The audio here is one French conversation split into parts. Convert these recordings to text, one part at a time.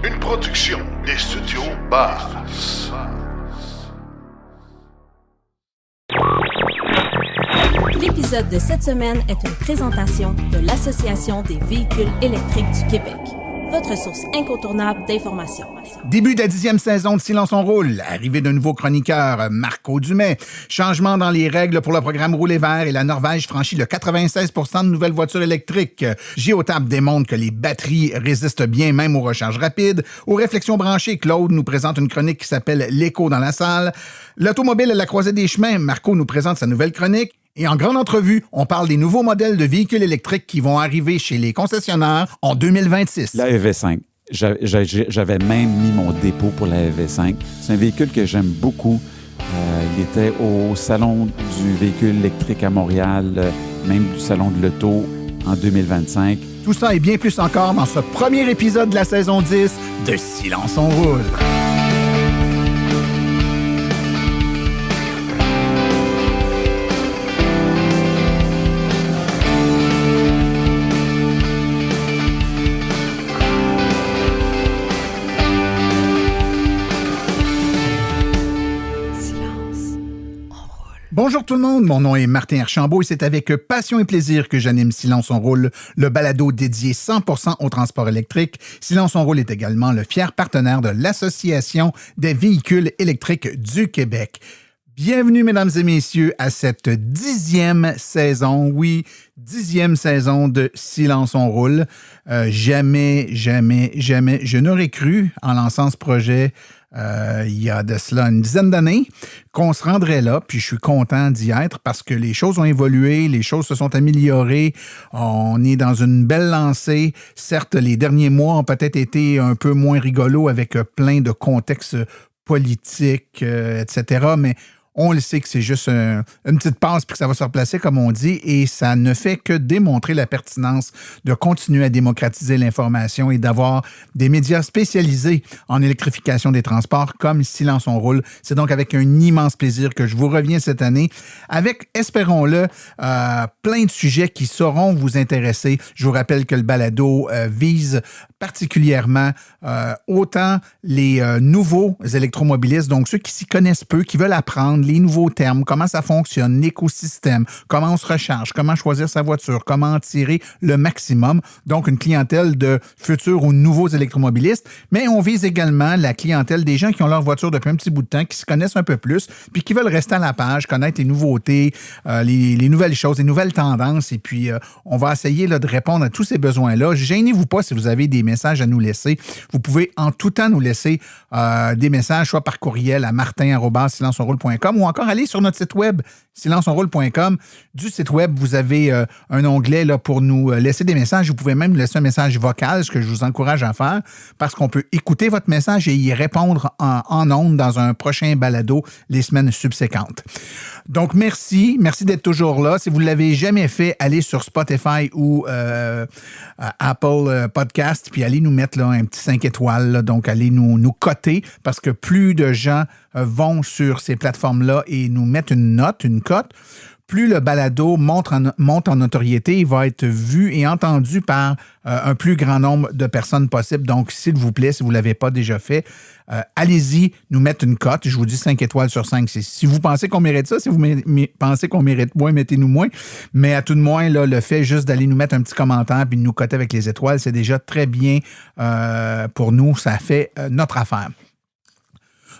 Une production des studios Bass. L'épisode de cette semaine est une présentation de l'Association des véhicules électriques du Québec, votre source incontournable d'informations. Début de la 10e saison de Silence on roule, arrivée d'un nouveau chroniqueur, Marco Dumais, changement dans les règles pour le programme Rouler vert et la Norvège franchit le 96% de nouvelles voitures électriques. Géotab démontre que les batteries résistent bien même aux recharges rapides. Aux réflexions branchées, Claude nous présente une chronique qui s'appelle L'écho dans la salle. L'automobile à la croisée des chemins, Marco nous présente sa nouvelle chronique. Et en grande entrevue, on parle des nouveaux modèles de véhicules électriques qui vont arriver chez les concessionnaires en 2026. La EV5. J'avais même mis mon dépôt pour la EV5. C'est un véhicule que j'aime beaucoup. Il était au Salon du véhicule électrique à Montréal, même du Salon de l'Auto en 2025. Tout ça et bien plus encore dans ce premier épisode de la saison 10 de Silence on roule. Bonjour tout le monde, mon nom est Martin Archambault et c'est avec passion et plaisir que j'anime Silence on roule, le balado dédié 100% au transport électrique. Silence on roule est également le fier partenaire de l'Association des véhicules électriques du Québec. Bienvenue, mesdames et messieurs, à cette 10e saison, oui, 10e saison de Silence on roule. Jamais, je n'aurais cru, en lançant ce projet, il y a de cela une dizaine d'années, qu'on se rendrait là, puis je suis content d'y être parce que les choses ont évolué, les choses se sont améliorées, on est dans une belle lancée. Certes, les derniers mois ont peut-être été un peu moins rigolos avec plein de contextes politiques, etc., mais on le sait que c'est juste une petite passe puis que ça va se replacer, comme on dit, et ça ne fait que démontrer la pertinence de continuer à démocratiser l'information et d'avoir des médias spécialisés en électrification des transports comme Silence on roule. C'est donc avec un immense plaisir que je vous reviens cette année avec, espérons-le, plein de sujets qui sauront vous intéresser. Je vous rappelle que le balado vise particulièrement autant les nouveaux électromobilistes, donc ceux qui s'y connaissent peu, qui veulent apprendre les nouveaux termes, comment ça fonctionne, l'écosystème, comment on se recharge, comment choisir sa voiture, comment en tirer le maximum. Donc, une clientèle de futurs ou nouveaux électromobilistes. Mais on vise également la clientèle des gens qui ont leur voiture depuis un petit bout de temps, qui se connaissent un peu plus, puis qui veulent rester à la page, connaître les nouveautés, les nouvelles choses, les nouvelles tendances. Et puis, on va essayer là, de répondre à tous ces besoins-là. Gênez-vous pas si vous avez des messages à nous laisser. Vous pouvez en tout temps nous laisser des messages, soit par courriel à martin@silenceonroule.com ou encore aller sur notre site web, silenceonroule.com. Du site web, vous avez un onglet là, pour nous laisser des messages. Vous pouvez même laisser un message vocal, ce que je vous encourage à faire, parce qu'on peut écouter votre message et y répondre en ondes dans un prochain balado les semaines subséquentes. Donc, merci d'être toujours là. Si vous ne l'avez jamais fait, allez sur Spotify ou Apple Podcast, puis allez nous mettre là, un petit 5 étoiles. Là, donc, allez nous coter, parce que plus de gens vont sur ces plateformes-là et nous mettent une note, une cote, plus le balado monte en notoriété, il va être vu et entendu par un plus grand nombre de personnes possible. Donc, s'il vous plaît, si vous ne l'avez pas déjà fait, allez-y, nous mettre une cote. Je vous dis 5 étoiles sur 5. Si vous pensez qu'on mérite ça, si vous pensez qu'on mérite moins, mettez-nous moins. Mais à tout de moins, là, le fait juste d'aller nous mettre un petit commentaire puis de nous coter avec les étoiles, c'est déjà très bien pour nous. Ça fait notre affaire.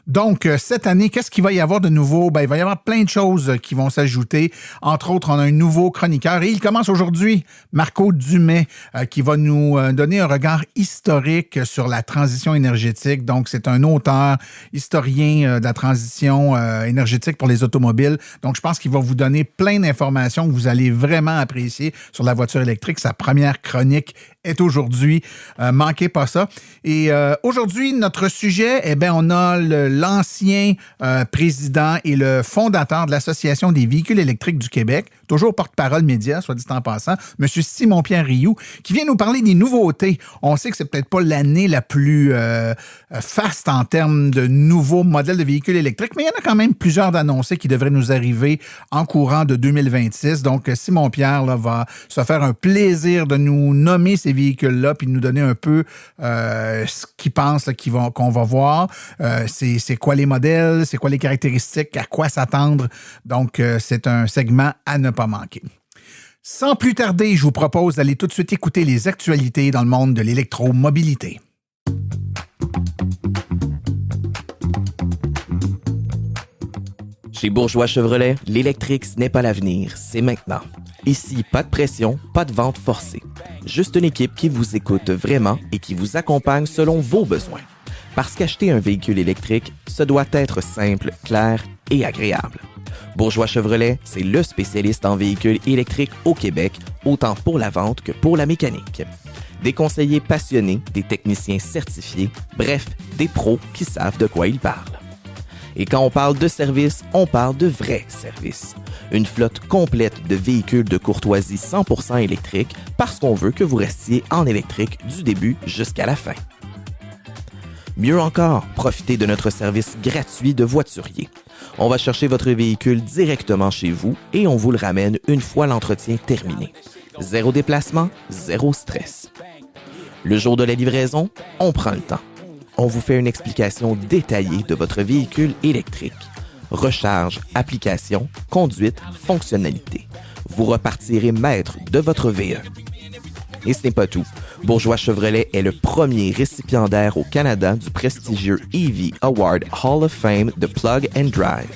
Donc, cette année, qu'est-ce qu'il va y avoir de nouveau? Ben, il va y avoir plein de choses qui vont s'ajouter. Entre autres, on a un nouveau chroniqueur et il commence aujourd'hui, Marco Dumais, qui va nous donner un regard historique sur la transition énergétique. Donc, c'est un auteur, historien de la transition énergétique pour les automobiles. Donc, je pense qu'il va vous donner plein d'informations que vous allez vraiment apprécier sur la voiture électrique. Sa première chronique est aujourd'hui. Manquez pas ça. Et aujourd'hui, notre sujet, eh bien, on a l'ancien président et le fondateur de l'Association des véhicules électriques du Québec, toujours porte-parole média, soit dit en passant, M. Simon-Pierre Rioux, qui vient nous parler des nouveautés. On sait que c'est peut-être pas l'année la plus faste en termes de nouveaux modèles de véhicules électriques, mais il y en a quand même plusieurs d'annoncés qui devraient nous arriver en courant de 2026. Donc, Simon-Pierre là, va se faire un plaisir de nous nommer ces ces véhicules-là, puis nous donner un peu ce qu'ils pensent qu'on va voir. C'est quoi les modèles, c'est quoi les caractéristiques, à quoi s'attendre. Donc, c'est un segment à ne pas manquer. Sans plus tarder, je vous propose d'aller tout de suite écouter les actualités dans le monde de l'électromobilité. Chez Bourgeois Chevrolet, l'électrique, ce n'est pas l'avenir, c'est maintenant. Ici, pas de pression, pas de vente forcée. Juste une équipe qui vous écoute vraiment et qui vous accompagne selon vos besoins. Parce qu'acheter un véhicule électrique, ce doit être simple, clair et agréable. Bourgeois Chevrolet, c'est le spécialiste en véhicules électriques au Québec, autant pour la vente que pour la mécanique. Des conseillers passionnés, des techniciens certifiés, bref, des pros qui savent de quoi ils parlent. Et quand on parle de service, on parle de vrais services. Une flotte complète de véhicules de courtoisie 100% électriques parce qu'on veut que vous restiez en électrique du début jusqu'à la fin. Mieux encore, profitez de notre service gratuit de voiturier. On va chercher votre véhicule directement chez vous et on vous le ramène une fois l'entretien terminé. Zéro déplacement, zéro stress. Le jour de la livraison, on prend le temps. On vous fait une explication détaillée de votre véhicule électrique. Recharge, application, conduite, fonctionnalité. Vous repartirez maître de votre VE. Et ce n'est pas tout. Bourgeois Chevrolet est le premier récipiendaire au Canada du prestigieux EV Award Hall of Fame de Plug and Drive.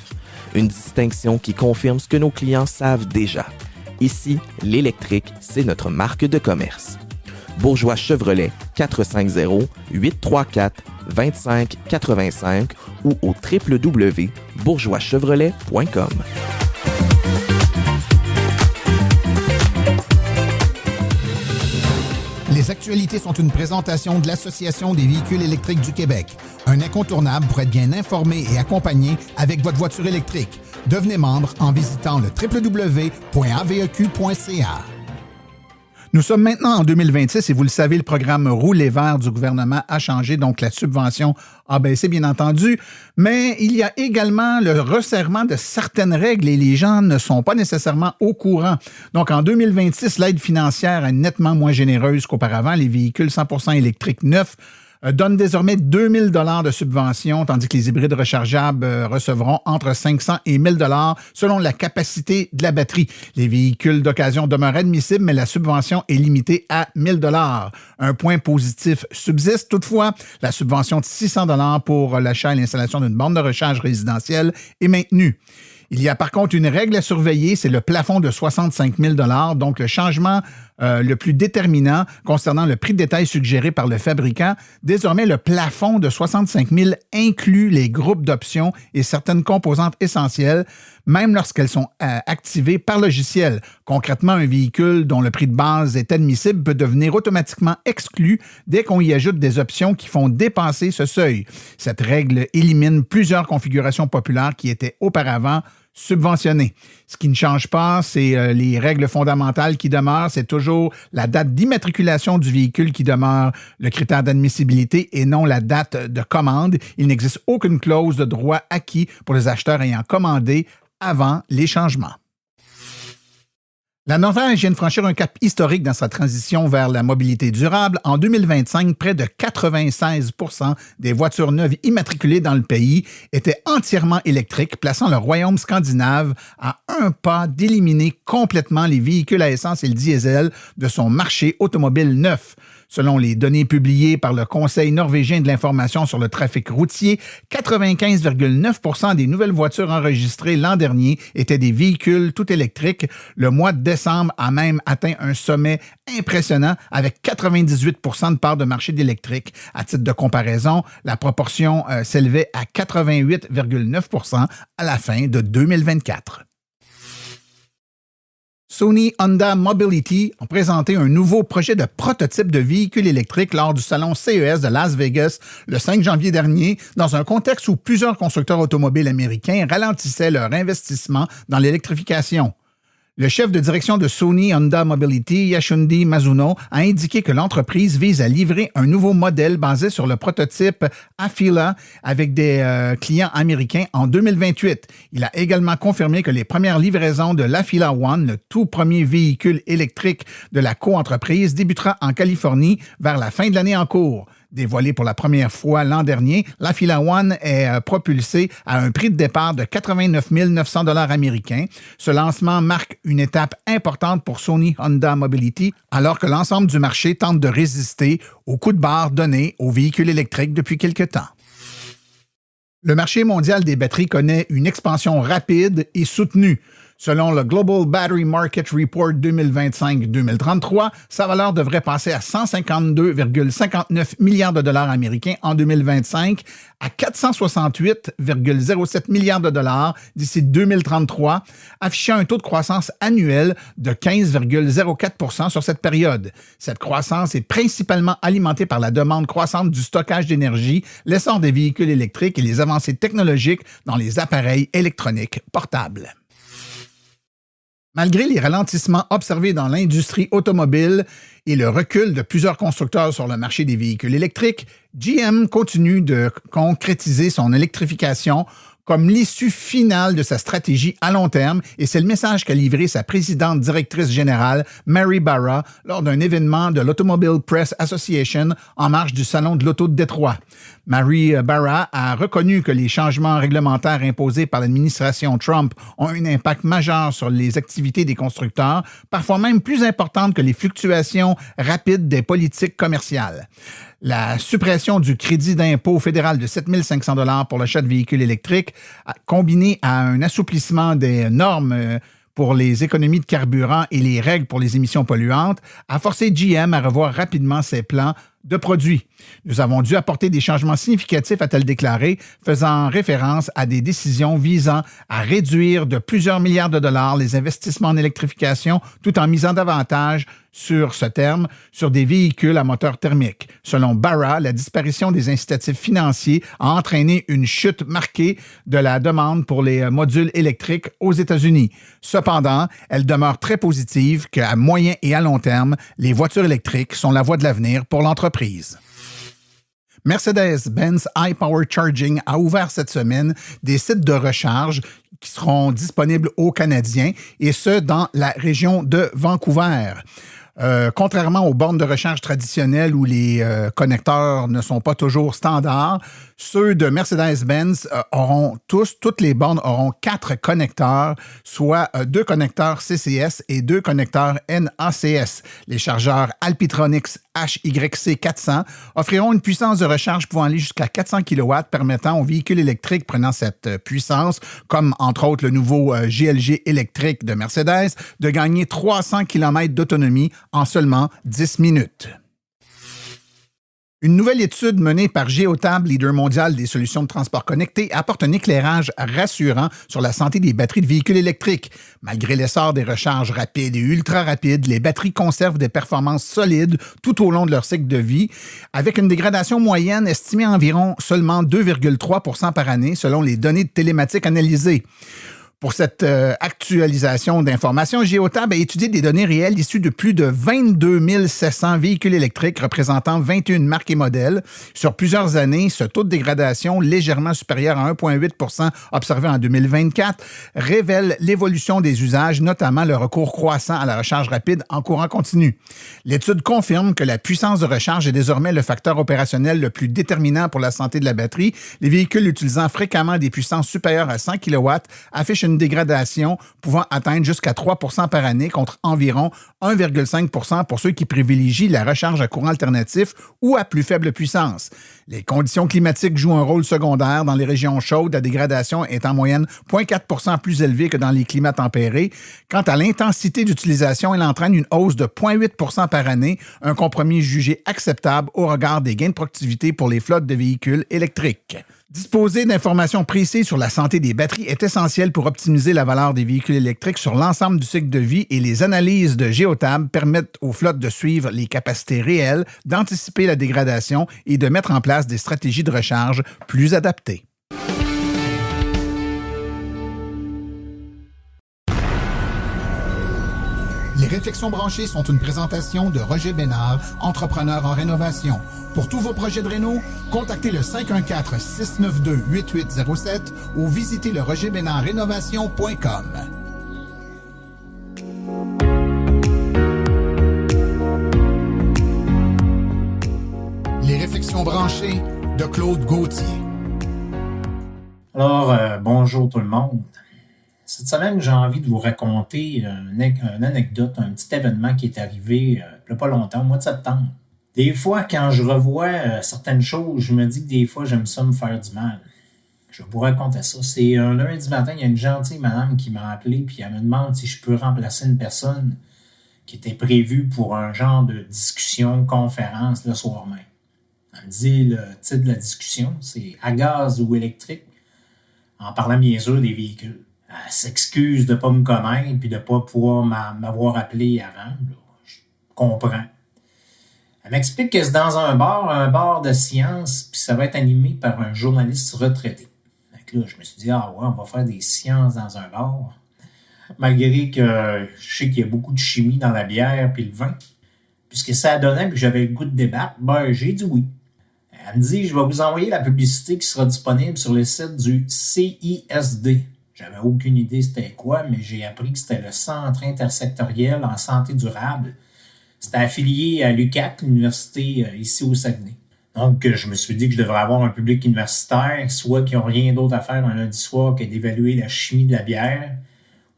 Une distinction qui confirme ce que nos clients savent déjà. Ici, l'électrique, c'est notre marque de commerce. Bourgeois Chevrolet 450-834-2585 ou au www.bourgeoischevrolet.com. Les actualités sont une présentation de l'Association des véhicules électriques du Québec. Un incontournable pour être bien informé et accompagné avec votre voiture électrique. Devenez membre en visitant le www.aveq.ca. Nous sommes maintenant en 2026 et vous le savez, le programme Rouler vert du gouvernement a changé, donc la subvention a baissé, bien entendu. Mais il y a également le resserrement de certaines règles et les gens ne sont pas nécessairement au courant. Donc en 2026, l'aide financière est nettement moins généreuse qu'auparavant. Les véhicules 100% électriques neufs donne désormais 2 000 $ de subvention, tandis que les hybrides rechargeables recevront entre 500 et 1 000 $ selon la capacité de la batterie. Les véhicules d'occasion demeurent admissibles, mais la subvention est limitée à 1 000 $. Un point positif subsiste toutefois. La subvention de 600 $ pour l'achat et l'installation d'une borne de recharge résidentielle est maintenue. Il y a par contre une règle à surveiller, c'est le plafond de 65 000 $. Donc, le changement le plus déterminant concernant le prix de détail suggéré par le fabricant. Désormais, le plafond de 65 000 inclut les groupes d'options et certaines composantes essentielles, même lorsqu'elles sont activées par logiciel. Concrètement, un véhicule dont le prix de base est admissible peut devenir automatiquement exclu dès qu'on y ajoute des options qui font dépasser ce seuil. Cette règle élimine plusieurs configurations populaires qui étaient auparavant subventionnées. Ce qui ne change pas, c'est les règles fondamentales qui demeurent. C'est toujours la date d'immatriculation du véhicule qui demeure le critère d'admissibilité et non la date de commande. Il n'existe aucune clause de droit acquis pour les acheteurs ayant commandé avant les changements. La Norvège vient de franchir un cap historique dans sa transition vers la mobilité durable. En 2025, près de 96 % des voitures neuves immatriculées dans le pays étaient entièrement électriques, plaçant le royaume scandinave à un pas d'éliminer complètement les véhicules à essence et le diesel de son marché automobile neuf. Selon les données publiées par le Conseil norvégien de l'information sur le trafic routier, 95,9 % des nouvelles voitures enregistrées l'an dernier étaient des véhicules tout électriques. Le mois de décembre a même atteint un sommet impressionnant avec 98 % de part de marché d'électrique. À titre de comparaison, la proportion s'élevait à 88,9 % à la fin de 2024. Sony Honda Mobility ont présenté un nouveau projet de prototype de véhicule électrique lors du salon CES de Las Vegas le 5 janvier dernier, dans un contexte où plusieurs constructeurs automobiles américains ralentissaient leur investissement dans l'électrification. Le chef de direction de Sony Honda Mobility, Yoshihide Mizuno, a indiqué que l'entreprise vise à livrer un nouveau modèle basé sur le prototype Afeela avec des clients américains en 2028. Il a également confirmé que les premières livraisons de l'Afeela One, le tout premier véhicule électrique de la coentreprise, débutera en Californie vers la fin de l'année en cours. Dévoilé pour la première fois l'an dernier, l'Afeela One est propulsé à un prix de départ de 89 900 $ américains. Ce lancement marque une étape importante pour Sony Honda Mobility, alors que l'ensemble du marché tente de résister aux coups de barre donnés aux véhicules électriques depuis quelque temps. Le marché mondial des batteries connaît une expansion rapide et soutenue. Selon le Global Battery Market Report 2025-2033, sa valeur devrait passer à 152,59 milliards de dollars américains en 2025 à 468,07 milliards de dollars d'ici 2033, affichant un taux de croissance annuel de 15,04% sur cette période. Cette croissance est principalement alimentée par la demande croissante du stockage d'énergie, l'essor des véhicules électriques et les avancées technologiques dans les appareils électroniques portables. Malgré les ralentissements observés dans l'industrie automobile et le recul de plusieurs constructeurs sur le marché des véhicules électriques, GM continue de concrétiser son électrification comme l'issue finale de sa stratégie à long terme, et c'est le message qu'a livré sa présidente directrice générale, Mary Barra, lors d'un événement de l'Automobile Press Association en marge du Salon de l'Auto de Détroit. Mary Barra a reconnu que les changements réglementaires imposés par l'administration Trump ont un impact majeur sur les activités des constructeurs, parfois même plus importantes que les fluctuations rapides des politiques commerciales. La suppression du crédit d'impôt fédéral de 7 500 $ pour l'achat de véhicules électriques, combinée à un assouplissement des normes pour les économies de carburant et les règles pour les émissions polluantes, a forcé GM à revoir rapidement ses plans de produits. Nous avons dû apporter des changements significatifs, a-t-elle déclaré, faisant référence à des décisions visant à réduire de plusieurs milliards de dollars les investissements en électrification tout en misant davantage sur ce terme sur des véhicules à moteur thermique. Selon Barra, la disparition des incitatifs financiers a entraîné une chute marquée de la demande pour les modules électriques aux États-Unis. Cependant, elle demeure très positive qu'à moyen et à long terme, les voitures électriques sont la voie de l'avenir pour l'entreprise. Mercedes-Benz iPower Charging a ouvert cette semaine des sites de recharge qui seront disponibles aux Canadiens, et ce, dans la région de Vancouver. Contrairement aux bornes de recharge traditionnelles où les connecteurs ne sont pas toujours standards, ceux de Mercedes-Benz toutes les bornes auront 4 connecteurs, soit 2 connecteurs CCS et 2 connecteurs NACS. Les chargeurs Alpitronics HYC400 offriront une puissance de recharge pouvant aller jusqu'à 400 kW, permettant aux véhicules électriques prenant cette puissance, comme entre autres le nouveau GLG électrique de Mercedes, de gagner 300 km d'autonomie en seulement 10 minutes. Une nouvelle étude menée par Geotab, leader mondial des solutions de transport connecté, apporte un éclairage rassurant sur la santé des batteries de véhicules électriques. Malgré l'essor des recharges rapides et ultra rapides, les batteries conservent des performances solides tout au long de leur cycle de vie, avec une dégradation moyenne estimée à environ seulement 2,3% par année selon les données de télématique analysées. Pour cette actualisation d'informations, Geotab a étudié des données réelles issues de plus de 22 700 véhicules électriques représentant 21 marques et modèles. Sur plusieurs années, ce taux de dégradation légèrement supérieur à 1,8% observé en 2024 révèle l'évolution des usages, notamment le recours croissant à la recharge rapide en courant continu. L'étude confirme que la puissance de recharge est désormais le facteur opérationnel le plus déterminant pour la santé de la batterie. Les véhicules utilisant fréquemment des puissances supérieures à 100 kW affichent une dégradation pouvant atteindre jusqu'à 3% par année contre environ 1,5% pour ceux qui privilégient la recharge à courant alternatif ou à plus faible puissance. Les conditions climatiques jouent un rôle secondaire. Dans les régions chaudes, la dégradation est en moyenne 0,4% plus élevée que dans les climats tempérés. Quant à l'intensité d'utilisation, elle entraîne une hausse de 0,8% par année, un compromis jugé acceptable au regard des gains de productivité pour les flottes de véhicules électriques. Disposer d'informations précises sur la santé des batteries est essentiel pour optimiser la valeur des véhicules électriques sur l'ensemble du cycle de vie, et les analyses de Geotab permettent aux flottes de suivre les capacités réelles, d'anticiper la dégradation et de mettre en place des stratégies de recharge plus adaptées. Réflexions branchées sont une présentation de Roger Bénard, entrepreneur en rénovation. Pour tous vos projets de réno, contactez le 514-692-8807 ou visitez le rogerbénardrénovation.com. Les Réflexions branchées de Claude Gauthier. Alors, bonjour tout le monde. Cette semaine, j'ai envie de vous raconter une anecdote, un petit événement qui est arrivé il n'y a pas longtemps, au mois de septembre. Des fois, quand je revois certaines choses, je me dis que des fois, j'aime ça me faire du mal. Je vais vous raconter ça. C'est un lundi matin, il y a une gentille madame qui m'a appelé puis elle me demande si je peux remplacer une personne qui était prévue pour un genre de discussion, conférence le soir même. Elle me dit le titre de la discussion, c'est « À gaz ou électrique ?» en parlant bien sûr des véhicules. Elle s'excuse de ne pas me connaître puis de ne pas pouvoir m'avoir appelé avant. Là, je comprends. Elle m'explique que c'est dans un bar de sciences, puis ça va être animé par un journaliste retraité. Donc là, je me suis dit, ah ouais, on va faire des sciences dans un bar. Malgré que je sais qu'il y a beaucoup de chimie dans la bière puis le vin. Puisque ça donnait puis j'avais le goût de débattre, j'ai dit oui. Elle me dit, je vais vous envoyer la publicité qui sera disponible sur le site du CISD. J'avais aucune idée c'était quoi, mais j'ai appris que c'était le Centre intersectoriel en santé durable. C'était affilié à l'UQAC, l'université ici au Saguenay. Donc, je me suis dit que je devrais avoir un public universitaire, soit qui n'ont rien d'autre à faire un lundi soir que d'évaluer la chimie de la bière,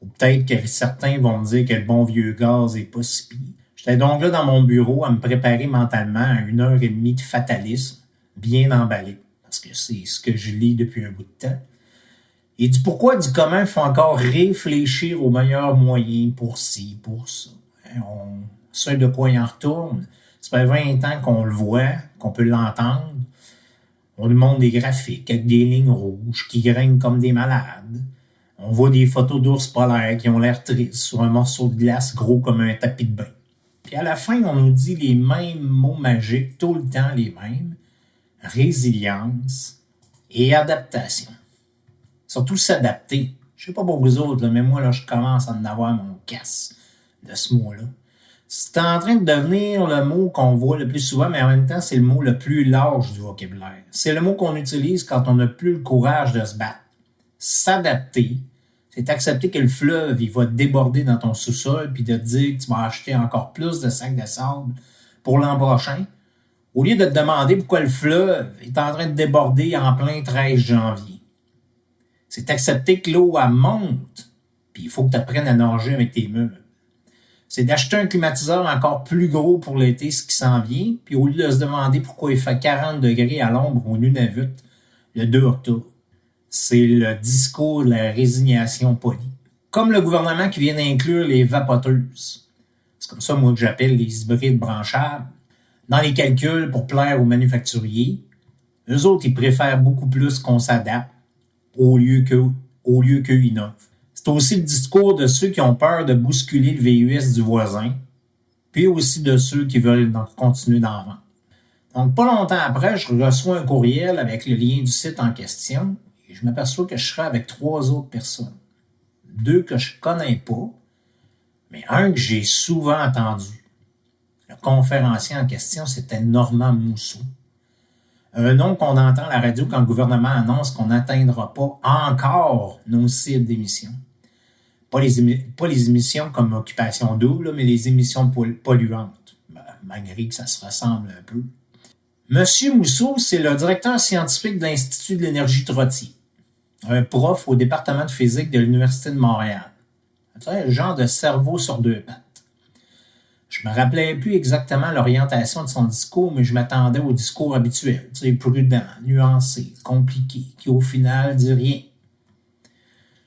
ou peut-être que certains vont me dire que le bon vieux gaz est pas si pire. J'étais donc là dans mon bureau à me préparer mentalement à 1h30 de fatalisme, bien emballé, parce que c'est ce que je lis depuis un bout de temps. Et du pourquoi, du comment, il faut encore réfléchir aux meilleurs moyens pour ci, pour ça. On sait de quoi il en retourne. Ça fait 20 ans qu'on le voit, qu'on peut l'entendre. On nous montre des graphiques avec des lignes rouges qui grignent comme des malades. On voit des photos d'ours polaires qui ont l'air tristes sur un morceau de glace gros comme un tapis de bain. Puis à la fin, on nous dit les mêmes mots magiques, tout le temps les mêmes. Résilience et adaptation. Surtout s'adapter. Je sais pas pour vous autres, là, mais moi, là, je commence à en avoir mon casse de ce mot-là. C'est en train de devenir le mot qu'on voit le plus souvent, mais en même temps, c'est le mot le plus large du vocabulaire. C'est le mot qu'on utilise quand on n'a plus le courage de se battre. S'adapter, c'est accepter que le fleuve, il va déborder dans ton sous-sol puis de te dire que tu vas acheter encore plus de sacs de sable pour l'an prochain, au lieu de te demander pourquoi le fleuve est en train de déborder en plein 13 janvier. C'est accepter que l'eau, elle monte, puis il faut que tu apprennes à nager avec tes meubles. C'est d'acheter un climatiseur encore plus gros pour l'été, ce qui s'en vient, puis au lieu de se demander pourquoi il fait 40 degrés à l'ombre au Nunavut le 2 octobre. C'est le discours de la résignation polie. Comme le gouvernement qui vient d'inclure les vapoteuses. C'est comme ça, moi, que j'appelle les hybrides branchables. Dans les calculs pour plaire aux manufacturiers, eux autres, ils préfèrent beaucoup plus qu'on s'adapte au lieu qu'eux innovent. C'est aussi le discours de ceux qui ont peur de bousculer le VUS du voisin, puis aussi de ceux qui veulent continuer d'en vendre. Donc, pas longtemps après, je reçois un courriel avec le lien du site en question et je m'aperçois que je serai avec 3 autres personnes. 2 que je connais pas, mais un que j'ai souvent entendu. Le conférencier en question, c'était Normand Mousseau. Un nom qu'on entend à la radio quand le gouvernement annonce qu'on n'atteindra pas encore nos cibles d'émissions. Pas les émissions comme occupation double, mais les émissions polluantes, malgré que ça se ressemble un peu. Monsieur Mousseau, c'est le directeur scientifique de l'Institut de l'énergie Trottier, un prof au département de physique de l'Université de Montréal. Un genre de cerveau sur 2 pattes. Je me rappelais plus exactement l'orientation de son discours, mais je m'attendais au discours habituel, prudent, nuancé, compliqué, qui au final dit rien.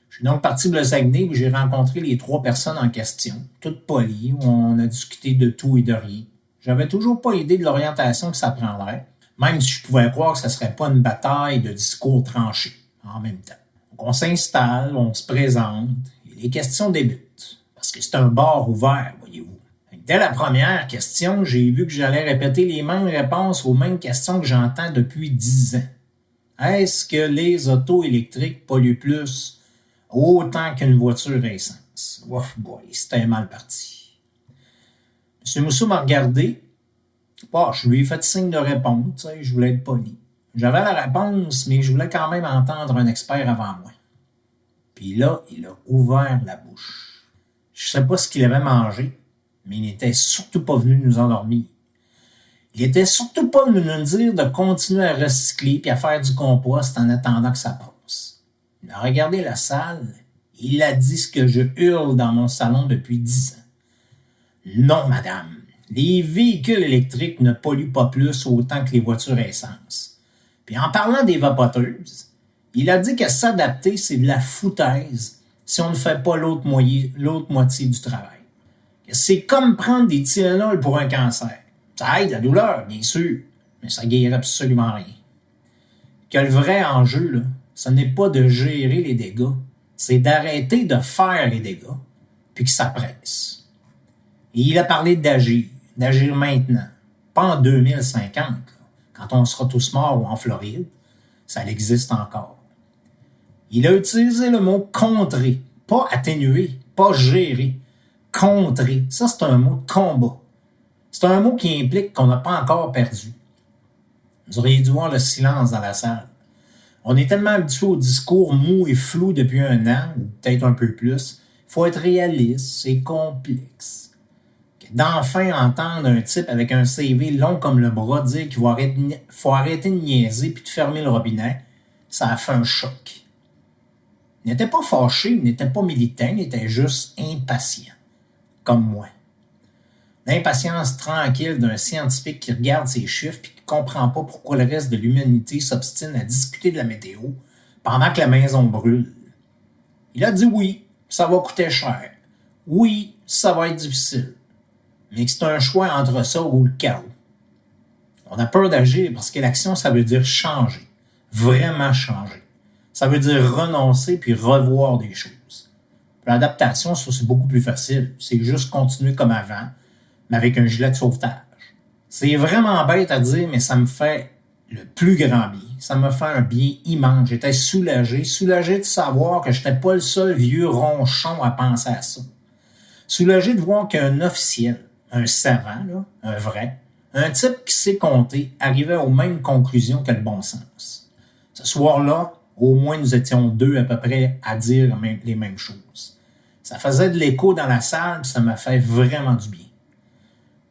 Je suis donc parti de le Saguenay où j'ai rencontré les 3 personnes en question, toutes polies, où on a discuté de tout et de rien. J'avais toujours pas idée de l'orientation que ça prendrait, même si je pouvais croire que ça serait pas une bataille de discours tranchés en même temps. Donc on s'installe, on se présente, et les questions débutent, parce que c'est un bar ouvert, voyez-vous. Dès la première question, j'ai vu que j'allais répéter les mêmes réponses aux mêmes questions que j'entends depuis 10 ans. Est-ce que les autos électriques polluent plus autant qu'une voiture à essence? Ouf boy, c'était mal parti. M. Mousseau m'a regardé. Je lui ai fait signe de répondre, je voulais être poli. J'avais la réponse, mais je voulais quand même entendre un expert avant moi. Puis là, il a ouvert la bouche. Je ne sais pas ce qu'il avait mangé, mais il n'était surtout pas venu nous endormir. Il n'était surtout pas venu nous dire de continuer à recycler puis à faire du compost en attendant que ça passe. Il a regardé la salle et il a dit ce que je hurle dans mon salon depuis 10 ans. Non, madame, les véhicules électriques ne polluent pas plus autant que les voitures à essence. Puis en parlant des vapoteuses, il a dit que s'adapter, c'est de la foutaise si on ne fait pas l'autre moitié du travail. C'est comme prendre des Tylenol pour un cancer. Ça aide la douleur, bien sûr, mais ça ne guérit absolument rien. Que le vrai enjeu, là, ce n'est pas de gérer les dégâts, c'est d'arrêter de faire les dégâts, puis que ça presse. Et il a parlé d'agir maintenant, pas en 2050, là, quand on sera tous morts ou en Floride, ça existe encore. Il a utilisé le mot « contrer », pas « atténuer », pas « gérer ». « Contrer », ça c'est un mot de combat. C'est un mot qui implique qu'on n'a pas encore perdu. Vous auriez dû voir le silence dans la salle. On est tellement habitué au discours mou et flou depuis un an, ou peut-être un peu plus. Il faut être réaliste, c'est complexe. D'enfin entendre un type avec un CV long comme le bras dire qu'il faut arrêter de niaiser puis de fermer le robinet, ça a fait un choc. Il n'était pas fâché, il n'était pas militant, il était juste impatient. Comme moi. L'impatience tranquille d'un scientifique qui regarde ses chiffres et qui ne comprend pas pourquoi le reste de l'humanité s'obstine à discuter de la météo pendant que la maison brûle. Il a dit oui, ça va coûter cher. Oui, ça va être difficile. Mais que c'est un choix entre ça ou le chaos. On a peur d'agir parce que l'action, ça veut dire changer. Vraiment changer. Ça veut dire renoncer puis revoir des choses. L'adaptation, ça, c'est beaucoup plus facile. C'est juste continuer comme avant, mais avec un gilet de sauvetage. C'est vraiment bête à dire, mais ça me fait le plus grand bien. Ça me fait un bien immense. J'étais soulagé de savoir que je n'étais pas le seul vieux ronchon à penser à ça. Soulagé de voir qu'un officiel, un savant, là, un vrai, un type qui sait compter, arrivait aux mêmes conclusions que le bon sens. Ce soir-là, au moins nous étions 2 à peu près à dire les mêmes choses. Ça faisait de l'écho dans la salle, ça m'a fait vraiment du bien.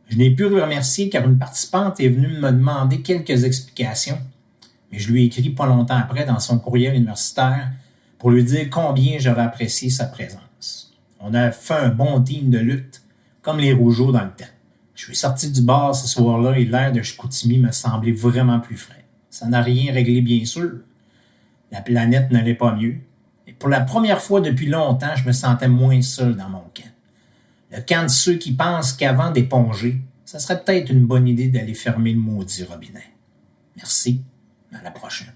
Je n'ai pu le remercier car une participante est venue me demander quelques explications, mais je lui ai écrit pas longtemps après dans son courriel universitaire pour lui dire combien j'avais apprécié sa présence. On a fait un bon team de lutte, comme les Rougeaux dans le temps. Je suis sorti du bar ce soir-là et l'air de Chicoutimi me semblait vraiment plus frais. Ça n'a rien réglé, bien sûr. La planète n'allait pas mieux. Et pour la première fois depuis longtemps, je me sentais moins seul dans mon camp. Le camp de ceux qui pensent qu'avant d'éponger, ça serait peut-être une bonne idée d'aller fermer le maudit robinet. Merci. À la prochaine.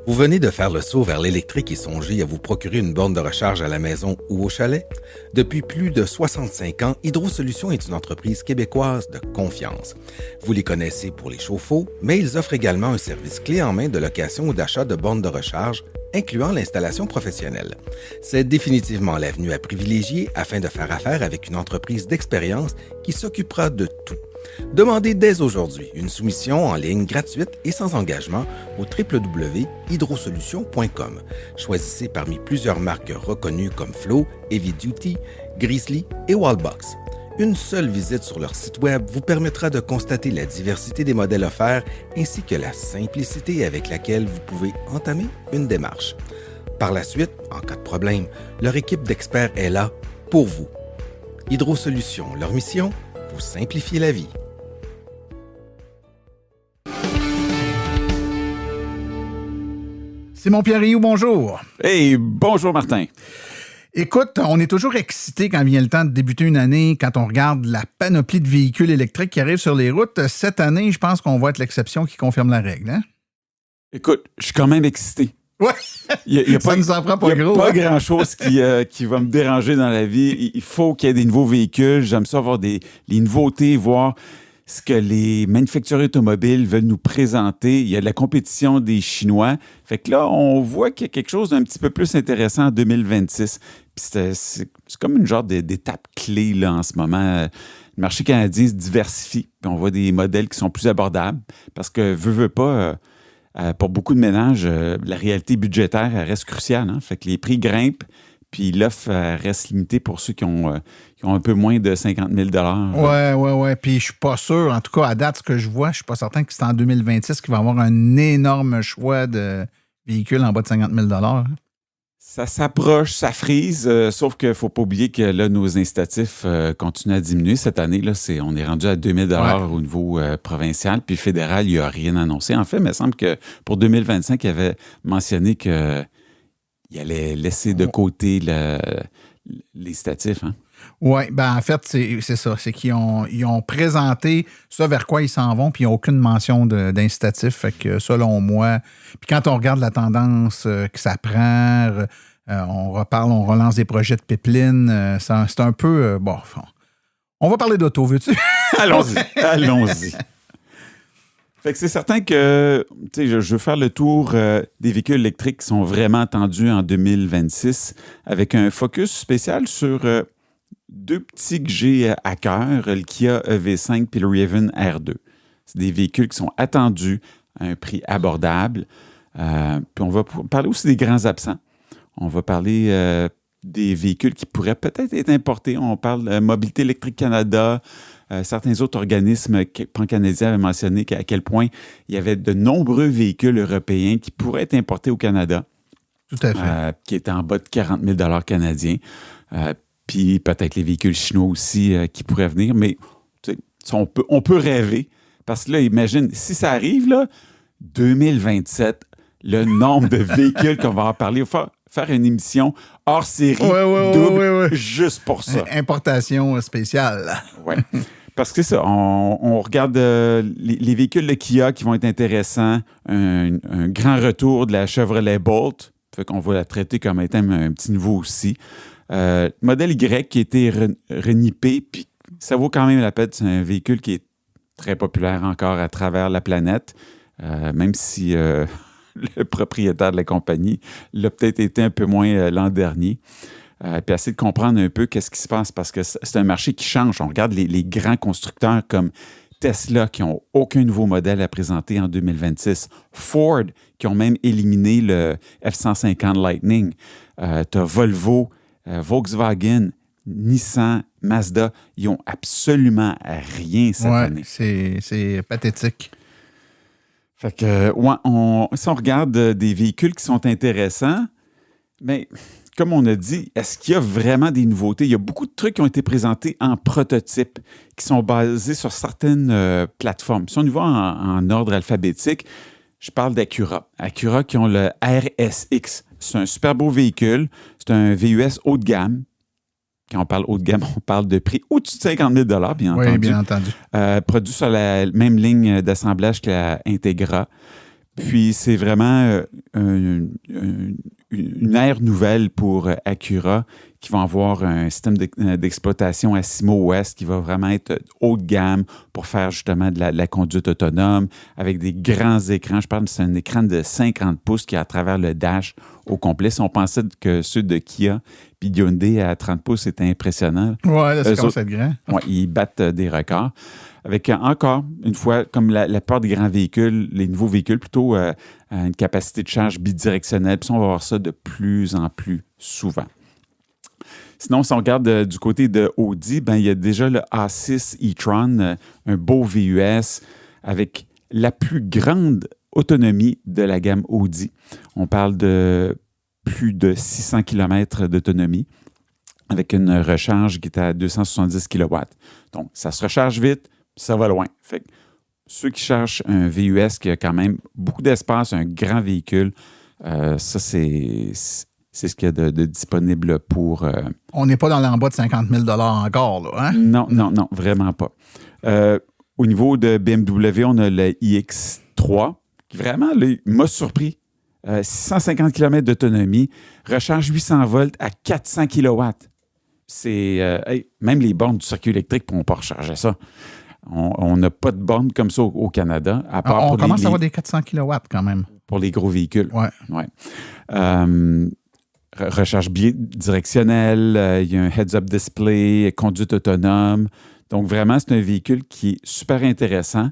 Vous venez de faire le saut vers l'électrique et songez à vous procurer une borne de recharge à la maison ou au chalet? Depuis plus de 65 ans, Hydrosolutions est une entreprise québécoise de confiance. Vous les connaissez pour les chauffe-eau, mais ils offrent également un service clé en main de location ou d'achat de bornes de recharge, incluant l'installation professionnelle. C'est définitivement l'avenue à privilégier afin de faire affaire avec une entreprise d'expérience qui s'occupera de tout. Demandez dès aujourd'hui une soumission en ligne gratuite et sans engagement au www.hydrosolutions.com. Choisissez parmi plusieurs marques reconnues comme Flow, Heavy Duty, Grizzly et Wallbox. Une seule visite sur leur site web vous permettra de constater la diversité des modèles offerts ainsi que la simplicité avec laquelle vous pouvez entamer une démarche. Par la suite, en cas de problème, leur équipe d'experts est là pour vous. Hydrosolutions, leur mission, vous simplifier la vie. Simon Pierre-Rioux, bonjour. Hey, bonjour Martin. Écoute, on est toujours excité quand vient le temps de débuter une année, quand on regarde la panoplie de véhicules électriques qui arrivent sur les routes. Cette année, je pense qu'on va être l'exception qui confirme la règle. Hein? Écoute, je suis quand même excité. Ouais, Ça nous en prend pas gros. Il n'y a pas grand-chose qui va me déranger dans la vie. Il faut qu'il y ait des nouveaux véhicules. J'aime ça avoir les nouveautés, voir. ce que les manufacturiers automobiles veulent nous présenter. Il y a de la compétition des Chinois. Fait que là, on voit qu'il y a quelque chose d'un petit peu plus intéressant en 2026. Puis c'est comme une genre d'étape clé là, en ce moment. Le marché canadien se diversifie. Puis on voit des modèles qui sont plus abordables parce que, veut pas, pour beaucoup de ménages, la réalité budgétaire elle reste cruciale. Hein? Fait que les prix grimpent. Puis l'offre reste limitée pour ceux qui ont un peu moins de 50 000 Oui. Puis je suis pas sûr, en tout cas, à date, ce que je vois, je suis pas certain que c'est en 2026 qu'il va y avoir un énorme choix de véhicules en bas de 50 000 Ça s'approche, ça frise, sauf qu'il ne faut pas oublier que là, nos incitatifs continuent à diminuer. Cette année, là, on est rendu à 2 000 au niveau provincial, puis fédéral, il n'y a rien annoncé. En fait, il me semble que pour 2025, il avait mentionné qu'il allait laisser de côté les statifs. Hein? Oui, en fait, c'est ça. C'est qu'ils ont présenté ça vers quoi ils s'en vont, puis il n'y a aucune mention d'incitatif. Fait que selon moi, puis quand on regarde la tendance que ça prend, on relance des projets de pipeline, c'est un peu... on va parler d'auto, veux-tu? Allons-y. Fait que c'est certain que je veux faire le tour des véhicules électriques qui sont vraiment attendus en 2026 avec un focus spécial sur deux petits que j'ai à cœur, le Kia EV5 et le Raven R2. C'est des véhicules qui sont attendus à un prix abordable. Puis on va parler aussi des grands absents. On va parler des véhicules qui pourraient peut-être être importés. On parle de Mobilité électrique Canada. Certains autres organismes pan-canadiens avaient mentionné à quel point il y avait de nombreux véhicules européens qui pourraient être importés au Canada. Tout à fait. Qui étaient en bas de 40 000 canadiens. Puis peut-être les véhicules chinois aussi qui pourraient venir. Mais on peut rêver. Parce que là, imagine, si ça arrive, là, 2027, le nombre de véhicules qu'on va en parler, il va faire une émission hors série double juste pour ça. Importation spéciale. Oui. Parce que ça, on regarde les véhicules de Kia qui vont être intéressants, un grand retour de la Chevrolet Bolt, fait qu'on va la traiter comme étant un petit nouveau aussi. Modèle Y qui a été renippé, puis ça vaut quand même la peine. C'est un véhicule qui est très populaire encore à travers la planète, même si le propriétaire de la compagnie l'a peut-être été un peu moins l'an dernier. Puis essayer de comprendre un peu qu'est-ce qui se passe parce que c'est un marché qui change. On regarde les grands constructeurs comme Tesla qui n'ont aucun nouveau modèle à présenter en 2026. Ford qui ont même éliminé le F-150 Lightning. Tu as Volvo, Volkswagen, Nissan, Mazda. Ils n'ont absolument rien cette année. C'est pathétique. Fait que, si on regarde des véhicules qui sont intéressants, mais comme on a dit, est-ce qu'il y a vraiment des nouveautés? Il y a beaucoup de trucs qui ont été présentés en prototype, qui sont basés sur certaines plateformes. Si on y va en ordre alphabétique, je parle d'Acura. Acura qui ont le RSX. C'est un super beau véhicule. C'est un VUS haut de gamme. Quand on parle haut de gamme, on parle de prix au-dessus de 50 000 bien entendu. Oui, bien entendu. Produit sur la même ligne d'assemblage que la Integra. Puis, c'est vraiment une ère nouvelle pour Acura qui va avoir un système d'exploitation à SIMO-OS qui va vraiment être haut de gamme pour faire justement de la conduite autonome avec des grands écrans. Je parle, c'est un écran de 50 pouces qui est à travers le dash au complet. Si on pensait que ceux de Kia puis Hyundai à 30 pouces, c'était impressionnant. Oui, là, c'est comme ça de grand. Ouais, ils battent des records. Avec encore, une fois, comme la plupart des grands véhicules, les nouveaux véhicules, plutôt une capacité de charge bidirectionnelle. Puis on va voir ça de plus en plus souvent. Sinon, si on regarde du côté de Audi, il y a déjà le A6 e-tron, un beau VUS avec la plus grande autonomie de la gamme Audi. On parle de plus de 600 km d'autonomie avec une recharge qui est à 270 kW. Donc, ça se recharge vite, ça va loin. Fait que ceux qui cherchent un VUS qui a quand même beaucoup d'espace, un grand véhicule, ça, c'est ce qu'il y a de disponible pour... On n'est pas dans l'en bas de 50 000 encore, là, hein? Non, vraiment pas. Au niveau de BMW, on a le iX3, qui vraiment m'a surpris. 650 km d'autonomie, recharge 800 volts à 400 kW. C'est... même les bornes du circuit électrique ne pourront pas recharger ça. On n'a pas de borne comme ça au Canada. À part On pour commence à avoir des 400 kW quand même. Pour les gros véhicules. Ouais. Recharge bidirectionnelle, il y a un heads-up display, conduite autonome. Donc, vraiment, c'est un véhicule qui est super intéressant.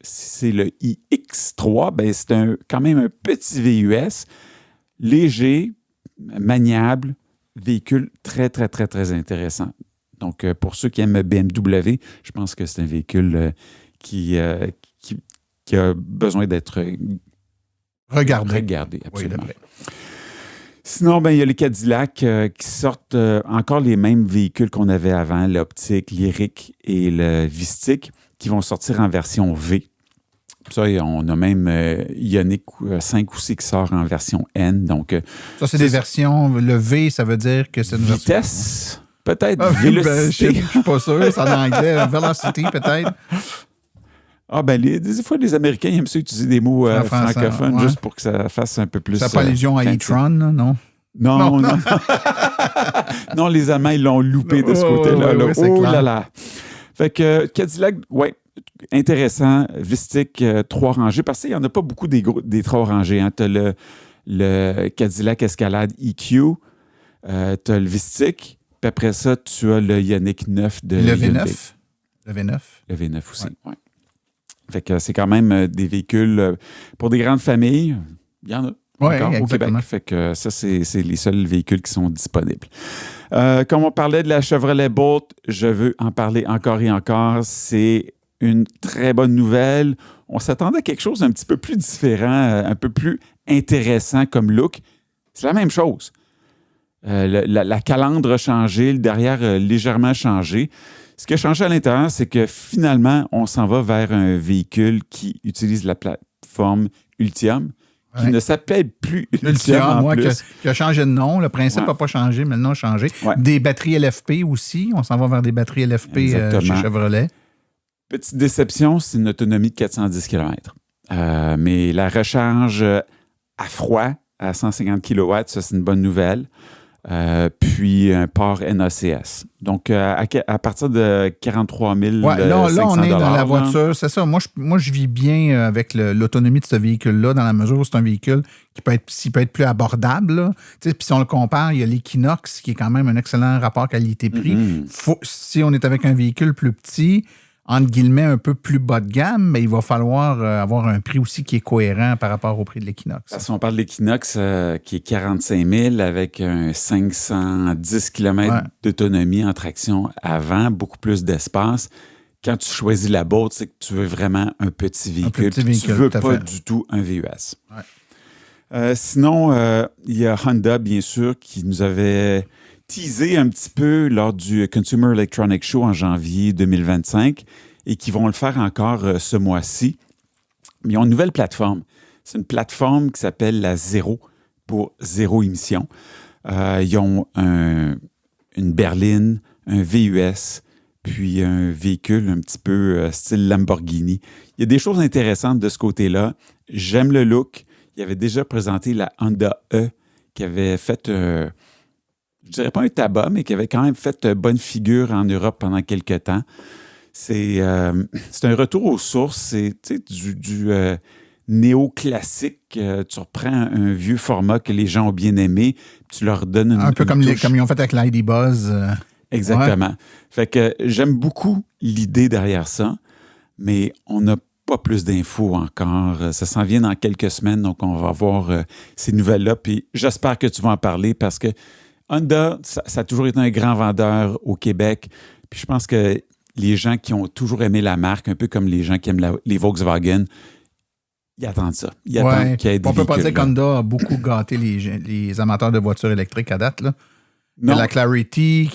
Si c'est le iX3, ben c'est quand même un petit VUS, léger, maniable, véhicule très, très, très, très intéressant. Donc, pour ceux qui aiment BMW, je pense que c'est un véhicule qui a besoin d'être regardé. Absolument. Oui, Sinon, ben, il y a les Cadillac qui sortent encore les mêmes véhicules qu'on avait avant, l'Optique, l'Lyriq et le Vistic, qui vont sortir en version V. Ça, on a même Ioniq 5 aussi qui sort en version N. Donc, ça, c'est des versions. Le V, ça veut dire que c'est une vitesse, peut-être. Vélocité. Je ne suis pas sûr. C'est en anglais. Velocity, peut-être. Ah, ben, des fois, les Américains aiment ça utiliser des mots francophones juste pour que ça fasse un peu plus. Ça n'a pas allusion à e-tron, non? Non. Non, les Allemands, ils l'ont loupé de ce côté-là. Oui, oh là là. Fait que Cadillac, intéressant. Vistic, 3 rangées. Parce qu'il n'y en a pas beaucoup des 3 rangées. Hein. Tu as le Cadillac Escalade EQ, tu as le Vistic, puis après ça, tu as le Ioniq 9 de le Hyundai. V9. Le V9. Le V9 aussi, oui. Fait que c'est quand même des véhicules pour des grandes familles. Il y en a. Oui, au Québec. Fait que ça, c'est les seuls véhicules qui sont disponibles. Comme on parlait de la Chevrolet Bolt, je veux en parler encore et encore. C'est une très bonne nouvelle. On s'attendait à quelque chose d'un petit peu plus différent, un peu plus intéressant comme look. C'est la même chose. La calandre a changé, le derrière a légèrement changé. Ce qui a changé à l'intérieur, c'est que finalement, on s'en va vers un véhicule qui utilise la plateforme Ultium, qui ne s'appelle plus Ultium en plus. Qui a changé de nom. Le principe n'a pas changé, mais le nom a changé. Ouais. Des batteries LFP aussi. On s'en va vers des batteries LFP chez Chevrolet. Petite déception, c'est une autonomie de 410 km. Mais la recharge à froid à 150 kW, ça, c'est une bonne nouvelle. Puis un port NACS. Donc, à partir de 43 000 là, on est dans la voiture. C'est ça. Moi, je vis bien avec l'autonomie de ce véhicule-là, dans la mesure où c'est un véhicule qui peut être plus abordable. Puis si on le compare, il y a l'Equinox, qui est quand même un excellent rapport qualité-prix. Si on est avec un véhicule plus petit, entre guillemets, un peu plus bas de gamme, mais il va falloir avoir un prix aussi qui est cohérent par rapport au prix de l'Equinox. Parce qu'on parle de l'Equinox qui est 45 000 avec un 510 km d'autonomie en traction avant, beaucoup plus d'espace. Quand tu choisis la Bolt, c'est que tu veux vraiment un petit véhicule. Tu ne veux pas du tout un VUS. Sinon, il y a Honda, bien sûr, qui nous avait teasé un petit peu lors du Consumer Electronics Show en janvier 2025 et qui vont le faire encore ce mois-ci. Ils ont une nouvelle plateforme. C'est une plateforme qui s'appelle la Zéro pour zéro émission. Ils ont une berline, un VUS, puis un véhicule un petit peu style Lamborghini. Il y a des choses intéressantes de ce côté-là. J'aime le look. Il avait déjà présenté la Honda E qui avait fait... je dirais pas un tabac, mais qui avait quand même fait bonne figure en Europe pendant quelques temps. C'est un retour aux sources. C'est du néoclassique. Tu reprends un vieux format que les gens ont bien aimé, tu leur donnes un peu comme ils ont fait avec l'ID Buzz. Exactement. Fait que j'aime beaucoup l'idée derrière ça, mais on n'a pas plus d'infos encore. Ça s'en vient dans quelques semaines, donc on va voir ces nouvelles-là. Puis j'espère que tu vas en parler parce que Honda, ça a toujours été un grand vendeur au Québec. Puis je pense que les gens qui ont toujours aimé la marque, un peu comme les gens qui aiment les Volkswagen, ils attendent ça. Ils attendent qu'il y ait des véhicules. On peut pas dire qu'Honda a beaucoup gâté les amateurs de voitures électriques à date. Là. Il y a la Clarity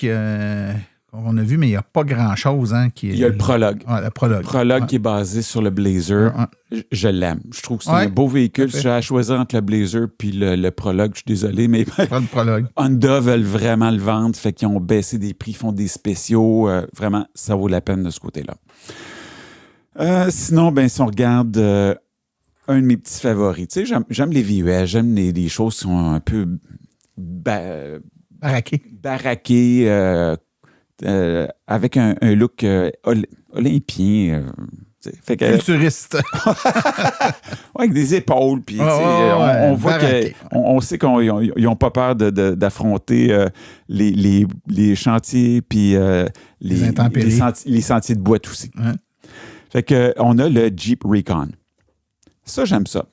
qu'on a vu, mais il n'y a pas grand-chose. Il y a le Prologue. Le Prologue. Prologue qui est basé sur le Blazer. Je l'aime. Je trouve que c'est un beau véhicule. Si j'ai à choisir entre le Blazer et le Prologue, je suis désolé, mais le Prologue. Honda veulent vraiment le vendre. Fait qu'ils ont baissé des prix, font des spéciaux. Vraiment, ça vaut la peine de ce côté-là. Sinon, si on regarde un de mes petits favoris, tu sais, j'aime les VUS, j'aime les choses qui sont un peu baraquées. avec un look olympien. Fait que, Futuriste. ouais, avec des épaules. Puis, on voit qu'on sait qu'ils n'ont pas peur d'affronter les chantiers puis les intempéries. Les sentiers de boîte aussi. Ouais. Fait que, on a le Jeep Recon. Ça, j'aime ça.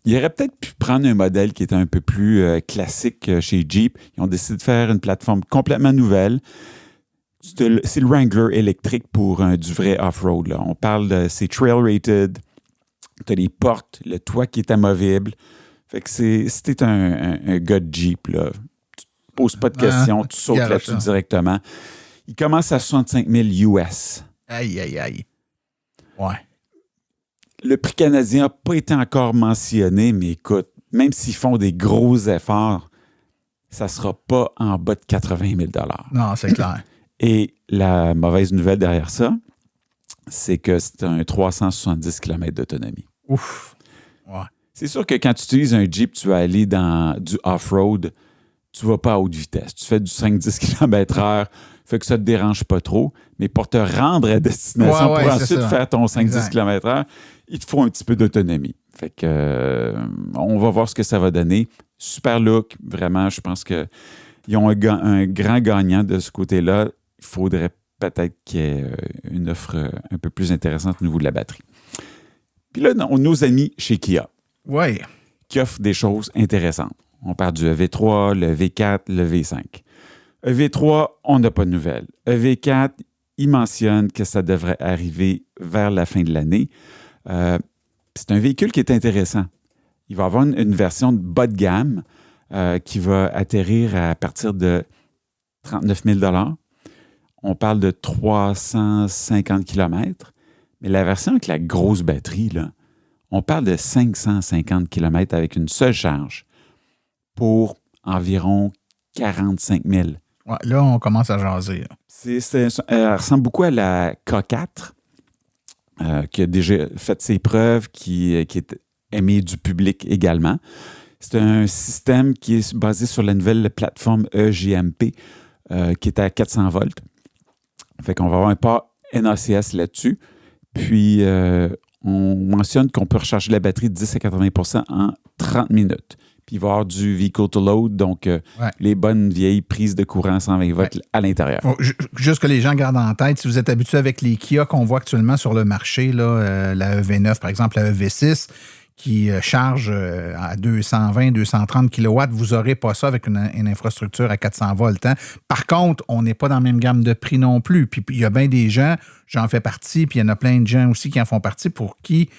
Il aurait peut-être pu prendre un modèle qui était un peu plus classique chez Jeep. Ils ont décidé de faire une plateforme complètement nouvelle. C'est le Wrangler électrique pour du vrai off-road. Là. On parle de... C'est trail-rated. Tu as les portes, le toit qui est amovible. Fait que si t'es un gars de Jeep, là, tu te poses pas de questions, tu sautes là-dessus directement. Il commence à 65 000 US. Aïe, aïe, aïe. Ouais. Le prix canadien n'a pas été encore mentionné, mais écoute, même s'ils font des gros efforts, ça ne sera pas en bas de 80 000 $. Non, c'est clair. Et la mauvaise nouvelle derrière ça, c'est que c'est un 370 km d'autonomie. Ouf. Ouais. C'est sûr que quand tu utilises un Jeep, tu vas aller dans du off-road, tu ne vas pas à haute vitesse. Tu fais du 5-10 km/h, fait que ça ne te dérange pas trop. Mais pour te rendre à destination, pour ensuite faire ton 5-10 km/h, il te faut un petit peu d'autonomie. Fait que on va voir ce que ça va donner. Super look, vraiment, je pense qu'ils ont un grand gagnant de ce côté-là. Il faudrait peut-être qu'il y ait une offre un peu plus intéressante au niveau de la batterie. Puis là, nos amis chez Kia, qui offrent des choses intéressantes. On parle du EV3, le V4, le V5. EV3, on n'a pas de nouvelles. EV4, il mentionne que ça devrait arriver vers la fin de l'année. C'est un véhicule qui est intéressant. Il va avoir une version de bas de gamme qui va atterrir à partir de 39 000 $. On parle de 350 km. Mais la version avec la grosse batterie, là, on parle de 550 km avec une seule charge pour environ 45 000. Ouais, là, on commence à jaser. Elle ressemble beaucoup à la K4, qui a déjà fait ses preuves, qui est aimée du public également. C'est un système qui est basé sur la nouvelle plateforme EGMP, qui est à 400 volts. Fait qu'on va avoir un port NACS là-dessus. Puis, on mentionne qu'on peut recharger la batterie de 10 à 80 % en 30 minutes. Puis, il va y avoir du vehicle to load, donc les bonnes vieilles prises de courant 120 volts à l'intérieur. Juste que les gens gardent en tête, si vous êtes habitué avec les Kia qu'on voit actuellement sur le marché, là, la EV9, par exemple, la EV6, qui charge à 220, 230 kW, vous n'aurez pas ça avec une infrastructure à 400 volts. Hein? Par contre, on n'est pas dans la même gamme de prix non plus. Puis il y a bien des gens, j'en fais partie, puis il y en a plein de gens aussi qui en font partie, pour qui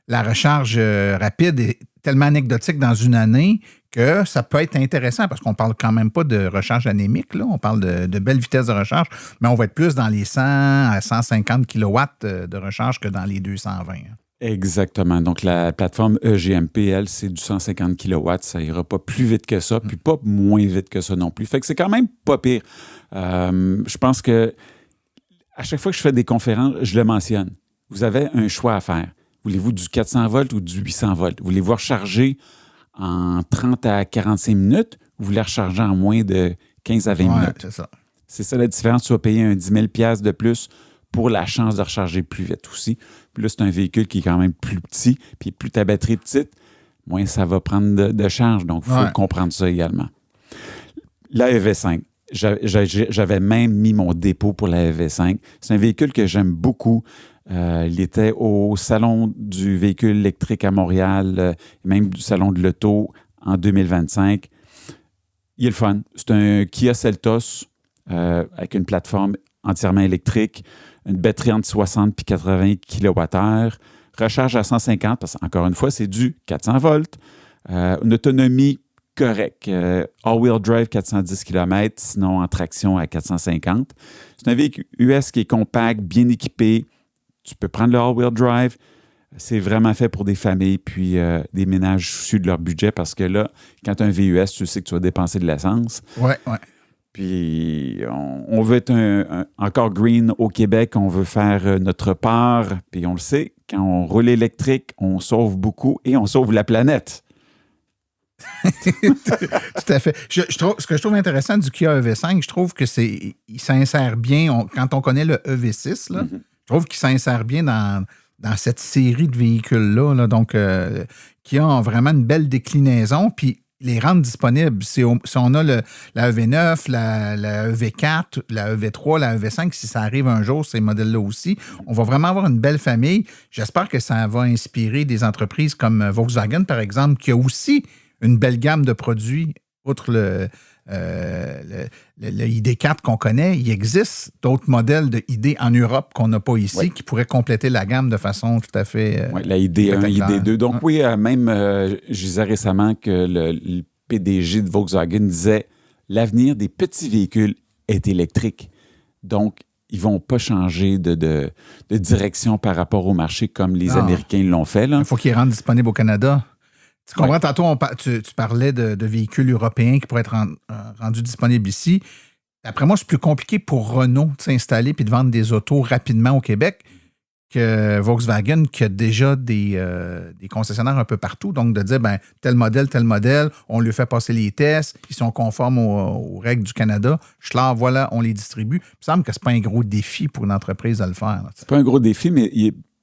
la recharge rapide est tellement anecdotique dans une année que ça peut être intéressant, parce qu'on ne parle quand même pas de recharge anémique, là. On parle de belles vitesses de recharge, mais on va être plus dans les 100 à 150 kW de recharge que dans les 220. Hein. Exactement. Donc, la plateforme EGMP, elle, c'est du 150 kW. Ça ira pas plus vite que ça, puis pas moins vite que ça non plus. Fait que c'est quand même pas pire. Je pense que à chaque fois que je fais des conférences, je le mentionne. Vous avez un choix à faire. Voulez-vous du 400 volts ou du 800 volts? Voulez-vous recharger en 30 à 45 minutes ou vous voulez recharger en moins de 15 à 20 minutes? C'est ça. C'est ça la différence. Tu vas payer un 10 000 $ de plus pour la chance de recharger plus vite aussi. Puis là, c'est un véhicule qui est quand même plus petit. Puis plus ta batterie est petite, moins ça va prendre de charge. Donc, il faut comprendre ça également. La EV5. J'avais même mis mon dépôt pour la EV5. C'est un véhicule que j'aime beaucoup. Il était au Salon du véhicule électrique à Montréal, même du Salon de l'Auto en 2025. Il est le fun. C'est un Kia Seltos avec une plateforme entièrement électrique, une batterie entre 60 et 80 kWh, recharge à 150, parce qu'encore une fois, c'est du 400 volts, une autonomie correcte, all-wheel drive 410 km, sinon en traction à 450. C'est un véhicule US qui est compact, bien équipé. Tu peux prendre le all-wheel drive. C'est vraiment fait pour des familles puis des ménages soucieux de leur budget, parce que là, quand tu as un VUS, tu sais que tu vas dépenser de l'essence. Oui. Puis on veut être encore green au Québec, on veut faire notre part, puis on le sait, quand on roule électrique, on sauve beaucoup et on sauve la planète. Tout à fait. Ce que je trouve intéressant du Kia EV5, je trouve que il s'insère bien, quand on connaît le EV6, là, je trouve qu'il s'insère bien dans cette série de véhicules-là. Là, donc, qui ont vraiment une belle déclinaison, puis les rendre disponibles. Si on a la EV9, la EV4, la EV3, la EV5, si ça arrive un jour, ces modèles-là aussi, on va vraiment avoir une belle famille. J'espère que ça va inspirer des entreprises comme Volkswagen, par exemple, qui a aussi une belle gamme de produits. Outre le ID4 qu'on connaît, il existe d'autres modèles de ID en Europe qu'on n'a pas ici qui pourraient compléter la gamme de façon tout à fait... Oui, la ID1, ID2. Donc oui, même, je disais récemment que le PDG de Volkswagen disait « L'avenir des petits véhicules est électrique. » Donc, ils ne vont pas changer de direction par rapport au marché comme les Américains l'ont fait. Là. Il faut qu'ils les rendent disponibles au Canada. Tu comprends, tantôt, tu parlais de véhicules européens qui pourraient être rendus disponibles ici. Après moi, c'est plus compliqué pour Renault de s'installer et de vendre des autos rapidement au Québec que Volkswagen, qui a déjà des concessionnaires un peu partout. Donc, de dire, tel modèle, on lui fait passer les tests, ils sont conformes aux règles du Canada. Voilà, on les distribue. Il me semble que ce n'est pas un gros défi pour une entreprise de le faire. Ce n'est pas un gros défi, mais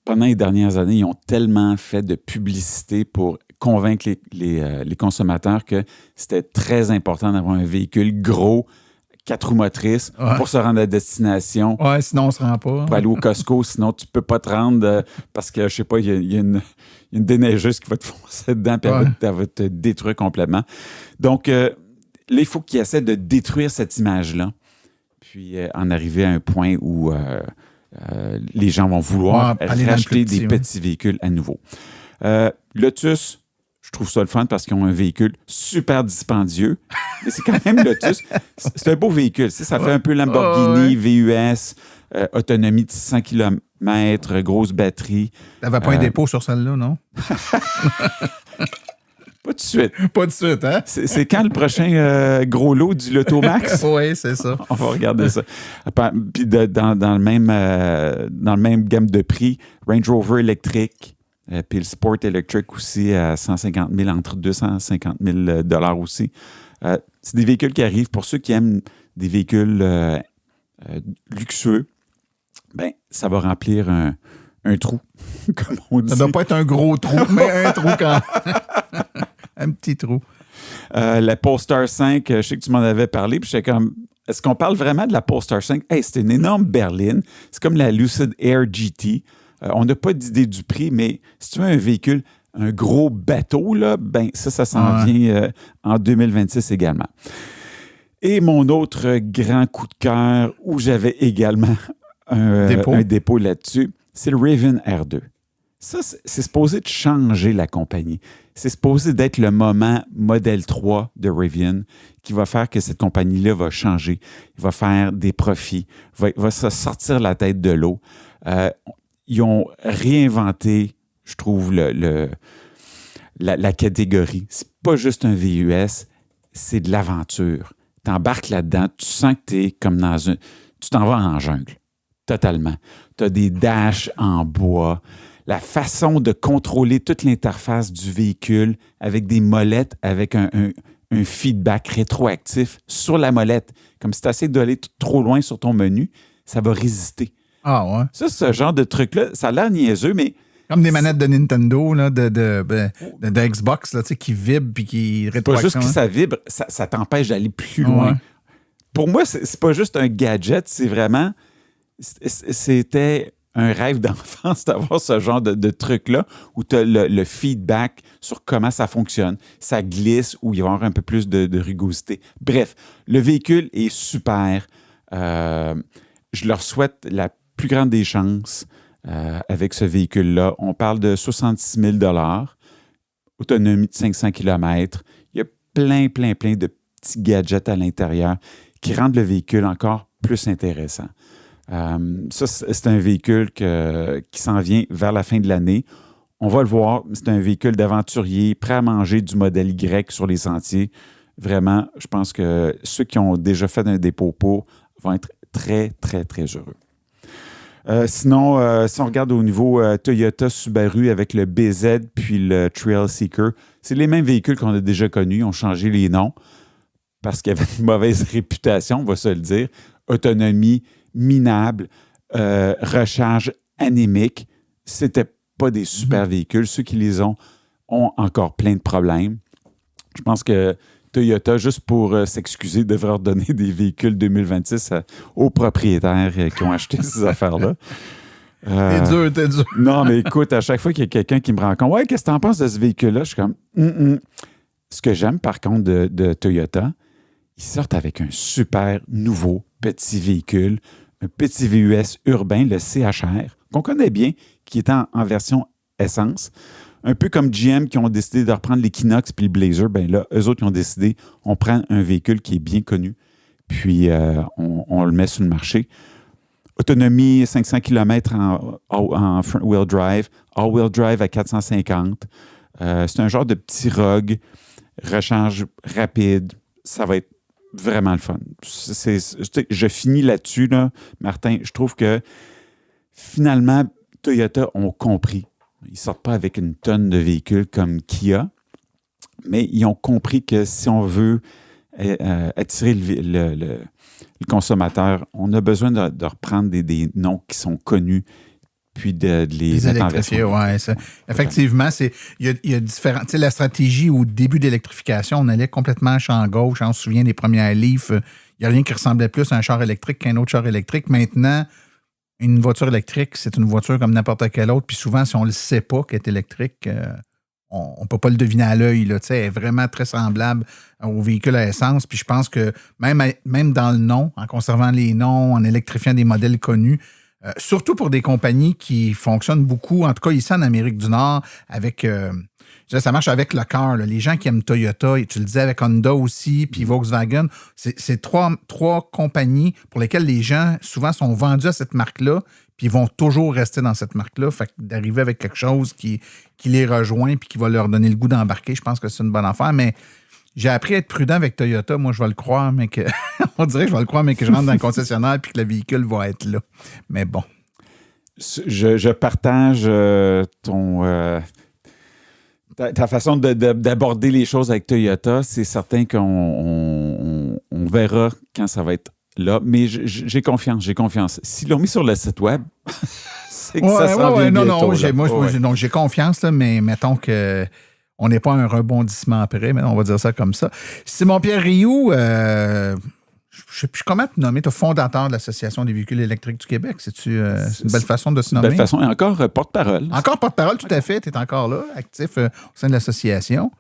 pendant les dernières années, ils ont tellement fait de publicité pour convaincre les consommateurs que c'était très important d'avoir un véhicule gros, 4 roues motrices, pour se rendre à destination. Oui, sinon on ne se rend pas. Pour aller au Costco, sinon tu ne peux pas te rendre parce que, je sais pas, il y a une déneigeuse qui va te foncer dedans et elle va te détruire complètement. Donc, là, il faut qu'ils essaient de détruire cette image-là, puis en arriver à un point où les gens vont vouloir racheter des petits véhicules à nouveau. Lotus, je trouve ça le fun parce qu'ils ont un véhicule super dispendieux. Mais c'est quand même Lotus. C'est un beau véhicule. Ça fait un peu Lamborghini, VUS, autonomie de 600 km, grosse batterie. T'avais pas un dépôt sur celle-là, non? Pas tout de suite. Pas tout de suite, hein? C'est quand le prochain gros lot du Lotomax? Oui, c'est ça. On va regarder ça. Puis dans le même gamme de prix, Range Rover électrique, puis le Sport électrique aussi à 150 000, entre 250 000 $ aussi. C'est des véhicules qui arrivent. Pour ceux qui aiment des véhicules luxueux, ça va remplir un trou, comme on dit. Ça ne doit pas être un gros trou, mais un trou quand même. Un petit trou. La Polestar 5, je sais que tu m'en avais parlé, puis j'étais comme, est-ce qu'on parle vraiment de la Polestar 5? C'est une énorme berline. C'est comme la Lucid Air GT. On n'a pas d'idée du prix, mais si tu veux un véhicule, un gros bateau, là, ça s'en vient en 2026 également. Et mon autre grand coup de cœur, où j'avais également un dépôt là-dessus, c'est le Raven R2. Ça, c'est supposé de changer la compagnie. C'est supposé d'être le moment modèle 3 de Rivian qui va faire que cette compagnie-là va changer. Il va faire des profits. Il va se sortir la tête de l'eau. Ils ont réinventé, je trouve, la catégorie. C'est pas juste un VUS, c'est de l'aventure. Tu embarques là-dedans, tu sens que tu es comme tu t'en vas en jungle, totalement. Tu as des dashs en bois. La façon de contrôler toute l'interface du véhicule avec des molettes, avec un feedback rétroactif sur la molette. Comme si tu essaies d'aller trop loin sur ton menu, ça va résister. Ah ouais? Ça, ce genre de truc-là, ça a l'air niaiseux, mais... Comme des manettes de Nintendo, là, de Xbox, là, qui vibrent puis qui rétroactent. C'est pas juste que ça vibre, ça t'empêche d'aller plus loin. Ouais. Pour moi, c'est pas juste un gadget, c'est vraiment... C'était un rêve d'enfance d'avoir ce genre de truc-là où tu as le feedback sur comment ça fonctionne. Ça glisse ou il va y avoir un peu plus de rugosité. Bref, le véhicule est super. Je leur souhaite la plus grande des chances avec ce véhicule-là. On parle de 66 000 $, autonomie de 500 km. Il y a plein de petits gadgets à l'intérieur qui rendent le véhicule encore plus intéressant. Ça, c'est un véhicule qui s'en vient vers la fin de l'année. On va le voir, c'est un véhicule d'aventurier prêt à manger du modèle Y sur les sentiers. Vraiment, je pense que ceux qui ont déjà fait un dépôt pour vont être très heureux. Sinon, si on regarde au niveau Toyota Subaru avec le BZ puis le Trail Seeker, c'est les mêmes véhicules qu'on a déjà connus. Ils ont changé les noms parce qu'ils avaient une mauvaise réputation, on va se le dire. Autonomie minable, recharge anémique. C'était pas des super véhicules. Ceux qui les ont encore plein de problèmes. Je pense que Toyota, juste pour s'excuser, devrait redonner des véhicules 2026 aux propriétaires qui ont acheté ces affaires-là. T'es dur. Non, mais écoute, à chaque fois qu'il y a quelqu'un qui me rencontre, « Ouais, qu'est-ce que tu en penses de ce véhicule-là? » Je suis comme, Ce que j'aime, par contre, de Toyota, ils sortent avec un super nouveau petit véhicule, un petit VUS urbain, le CHR, qu'on connaît bien, qui est en version essence. Un peu comme GM qui ont décidé de reprendre l'Equinox puis le Blazer, bien là, eux autres, ils ont décidé, on prend un véhicule qui est bien connu, puis on le met sur le marché. Autonomie, 500 km en front-wheel drive, all-wheel drive à 450. C'est un genre de petit rogue, recharge rapide. Ça va être vraiment le fun. Je finis là-dessus, là, Martin. Je trouve que finalement, Toyota ont compris. Ils ne sortent pas avec une tonne de véhicules comme Kia, mais ils ont compris que si on veut attirer le consommateur, on a besoin de reprendre des noms qui sont connus puis de les mettre en version. Ouais, effectivement, il y a différents. Tu sais, la stratégie au début d'électrification, on allait complètement champ gauche. On se souvient des premières Leaf. Il n'y a rien qui ressemblait plus à un char électrique qu'un autre char électrique. Maintenant, une voiture électrique, c'est une voiture comme n'importe quelle autre. Puis souvent, si on ne le sait pas qu'elle est électrique, on ne peut pas le deviner à l'œil. Là, elle est vraiment très semblable au véhicule à essence. Puis je pense que même dans le nom, en conservant les noms, en électrifiant des modèles connus, surtout pour des compagnies qui fonctionnent beaucoup, en tout cas ici en Amérique du Nord, avec... ça marche avec le cœur. Les gens qui aiment Toyota, et tu le disais avec Honda aussi, puis Volkswagen, c'est trois compagnies pour lesquelles les gens souvent sont vendus à cette marque-là, puis ils vont toujours rester dans cette marque-là. Fait que d'arriver avec quelque chose qui les rejoint puis qui va leur donner le goût d'embarquer, je pense que c'est une bonne affaire. Mais j'ai appris à être prudent avec Toyota. Moi, je vais le croire, mais que on dirait que je vais le croire, mais que je rentre dans le concessionnaire puis que le véhicule va être là. Mais bon. Je partage ta façon d'aborder les choses avec Toyota. C'est certain qu'on verra quand ça va être là. Mais j'ai confiance. S'ils l'ont mis sur le site web, c'est que ça s'en vient bientôt. Non, j'ai confiance, là, mais mettons que on n'est pas un rebondissement après, mais on va dire ça comme ça. Simon-Pierre Rioux, je ne sais plus comment te nommer, tu es fondateur de l'Association des véhicules électriques du Québec. C'est une belle façon de se nommer? Belle façon, et encore porte-parole. Encore porte-parole, tout à fait. Tu es encore là, actif au sein de l'association.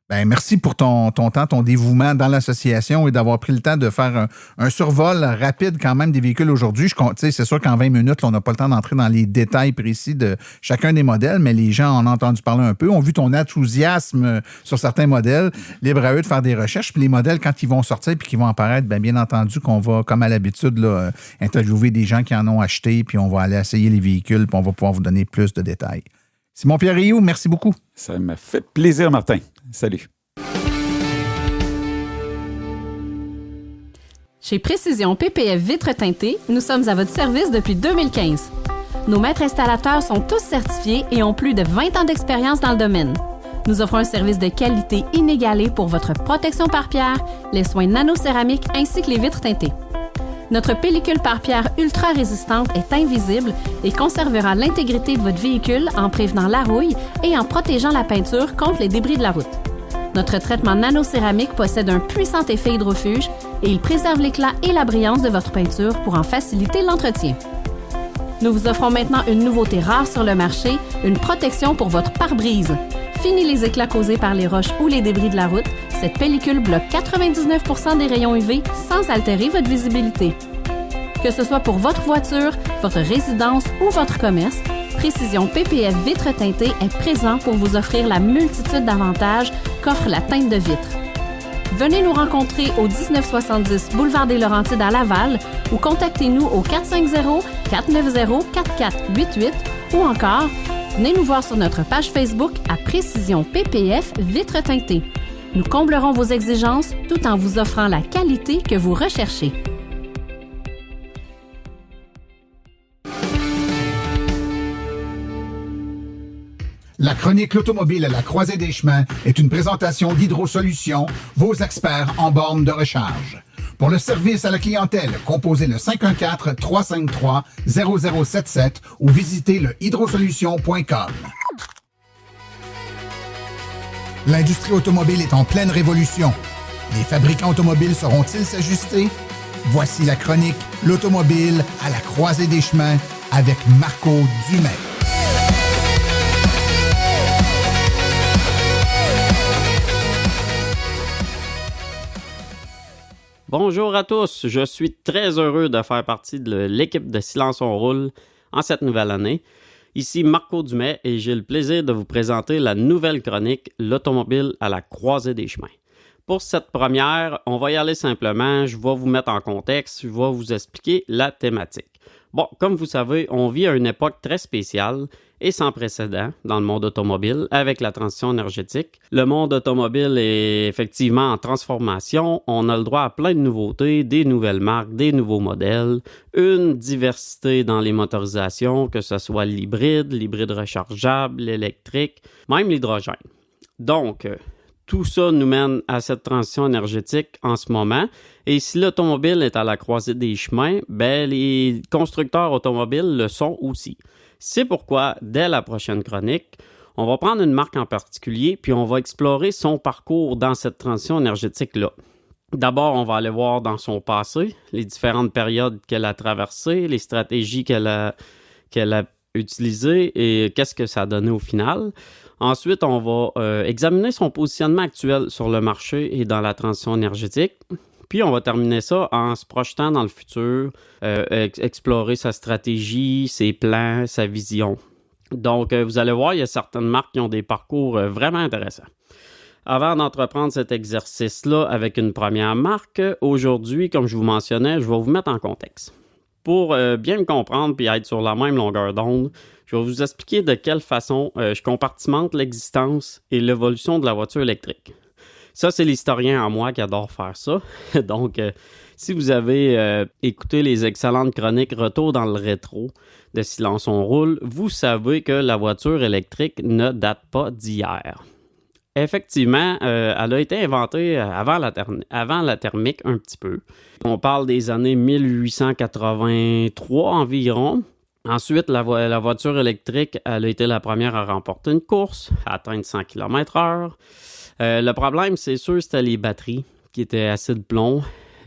Ben, merci pour ton temps, ton dévouement dans l'association et d'avoir pris le temps de faire un survol rapide quand même des véhicules aujourd'hui. C'est sûr qu'en 20 minutes, là, on n'a pas le temps d'entrer dans les détails précis de chacun des modèles, mais les gens en ont entendu parler un peu, ont vu ton enthousiasme sur certains modèles, libre à eux de faire des recherches. Puis les modèles, quand ils vont sortir puis qu'ils vont apparaître, bien entendu qu'on va, comme à l'habitude, là, interviewer des gens qui en ont acheté, puis on va aller essayer les véhicules, puis on va pouvoir vous donner plus de détails. Simon-Pierre Rioux, merci beaucoup. Ça m'a fait plaisir, Martin. Salut. Chez Précision PPF Vitres teintées, nous sommes à votre service depuis 2015. Nos maîtres installateurs sont tous certifiés et ont plus de 20 ans d'expérience dans le domaine. Nous offrons un service de qualité inégalé pour votre protection par pierre, les soins nanocéramiques ainsi que les vitres teintées. Notre pellicule par pierre ultra résistante est invisible et conservera l'intégrité de votre véhicule en prévenant la rouille et en protégeant la peinture contre les débris de la route. Notre traitement nanocéramique possède un puissant effet hydrofuge et il préserve l'éclat et la brillance de votre peinture pour en faciliter l'entretien. Nous vous offrons maintenant une nouveauté rare sur le marché, une protection pour votre pare-brise. Fini les éclats causés par les roches ou les débris de la route, cette pellicule bloque 99% des rayons UV sans altérer votre visibilité. Que ce soit pour votre voiture, votre résidence ou votre commerce, Précision PPF Vitres teintées est présent pour vous offrir la multitude d'avantages qu'offre la teinte de vitre. Venez nous rencontrer au 1970 Boulevard des Laurentides à Laval ou contactez-nous au 450-490-4488 ou encore, venez nous voir sur notre page Facebook à Précision PPF Vitres teintées. Nous comblerons vos exigences tout en vous offrant la qualité que vous recherchez. La chronique L'automobile à la croisée des chemins est une présentation d'Hydro Solutions, vos experts en bornes de recharge. Pour le service à la clientèle, composez le 514-353-0077 ou visitez le hydrosolutions.com. L'industrie automobile est en pleine révolution. Les fabricants automobiles sauront-ils s'ajuster? Voici la chronique L'automobile à la croisée des chemins avec Marco Dumais. Bonjour à tous, je suis très heureux de faire partie de l'équipe de Silence on roule en cette nouvelle année. Ici Marco Dumais et j'ai le plaisir de vous présenter la nouvelle chronique L'automobile à la croisée des chemins. Pour cette première, on va y aller simplement, je vais vous mettre en contexte, je vais vous expliquer la thématique. Bon, comme vous savez, on vit à une époque très spéciale et sans précédent dans le monde automobile avec la transition énergétique. Le monde automobile est effectivement en transformation. On a le droit à plein de nouveautés, des nouvelles marques, des nouveaux modèles, une diversité dans les motorisations, que ce soit l'hybride rechargeable, l'électrique, même l'hydrogène. Donc, tout ça nous mène à cette transition énergétique en ce moment. Et si l'automobile est à la croisée des chemins, ben les constructeurs automobiles le sont aussi. C'est pourquoi, dès la prochaine chronique, on va prendre une marque en particulier puis on va explorer son parcours dans cette transition énergétique-là. D'abord, on va aller voir dans son passé, les différentes périodes qu'elle a traversées, les stratégies qu'elle a utilisées et qu'est-ce que ça a donné au final. Ensuite, on va examiner son positionnement actuel sur le marché et dans la transition énergétique. Puis, on va terminer ça en se projetant dans le futur, explorer sa stratégie, ses plans, sa vision. Donc, vous allez voir, il y a certaines marques qui ont des parcours vraiment intéressants. Avant d'entreprendre cet exercice-là avec une première marque, aujourd'hui, comme je vous mentionnais, je vais vous mettre en contexte. Pour bien me comprendre et être sur la même longueur d'onde, je vais vous expliquer de quelle façon je compartimente l'existence et l'évolution de la voiture électrique. Ça, c'est l'historien en moi qui adore faire ça. Donc, si vous avez écouté les excellentes chroniques Retour dans le rétro de Silence on roule, vous savez que la voiture électrique ne date pas d'hier. Effectivement, elle a été inventée avant la thermique un petit peu. On parle des années 1883 environ. Ensuite, la voiture électrique, elle a été la première à remporter une course, à atteindre 100 km/h. Le problème, c'est sûr, c'était les batteries qui étaient acides plomb.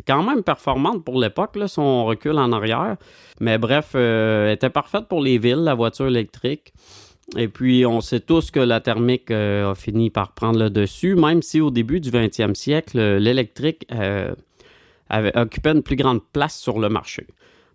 Quand même performantes pour l'époque, là, si on recule en arrière. Mais bref, était parfaite pour les villes, la voiture électrique. Et puis, on sait tous que la thermique a fini par prendre le dessus, même si au début du 20e siècle, l'électrique occupait une plus grande place sur le marché.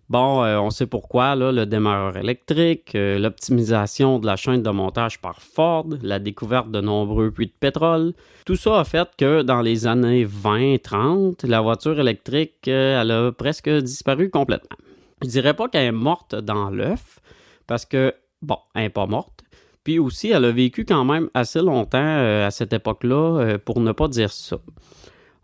Bon, on sait pourquoi, là, le démarreur électrique, l'optimisation de la chaîne de montage par Ford, la découverte de nombreux puits de pétrole. Tout ça a fait que dans les années 20-30, la voiture électrique, elle a presque disparu complètement. Je dirais pas qu'elle est morte dans l'œuf, parce que, bon, elle n'est pas morte. Puis aussi, elle a vécu quand même assez longtemps à cette époque-là, pour ne pas dire ça.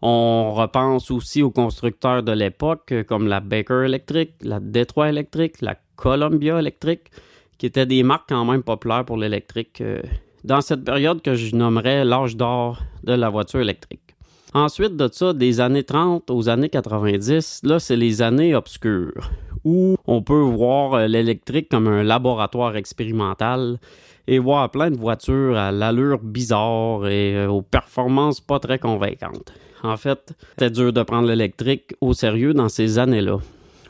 On repense aussi aux constructeurs de l'époque, comme la Baker Electric, la Detroit Electric, la Columbia Electric, qui étaient des marques quand même populaires pour l'électrique, dans cette période que je nommerais l'âge d'or de la voiture électrique. Ensuite de ça, des années 30 aux années 90, là, c'est les années obscures, où on peut voir l'électrique comme un laboratoire expérimental et voir plein de voitures à l'allure bizarre et aux performances pas très convaincantes. En fait, c'était dur de prendre l'électrique au sérieux dans ces années-là.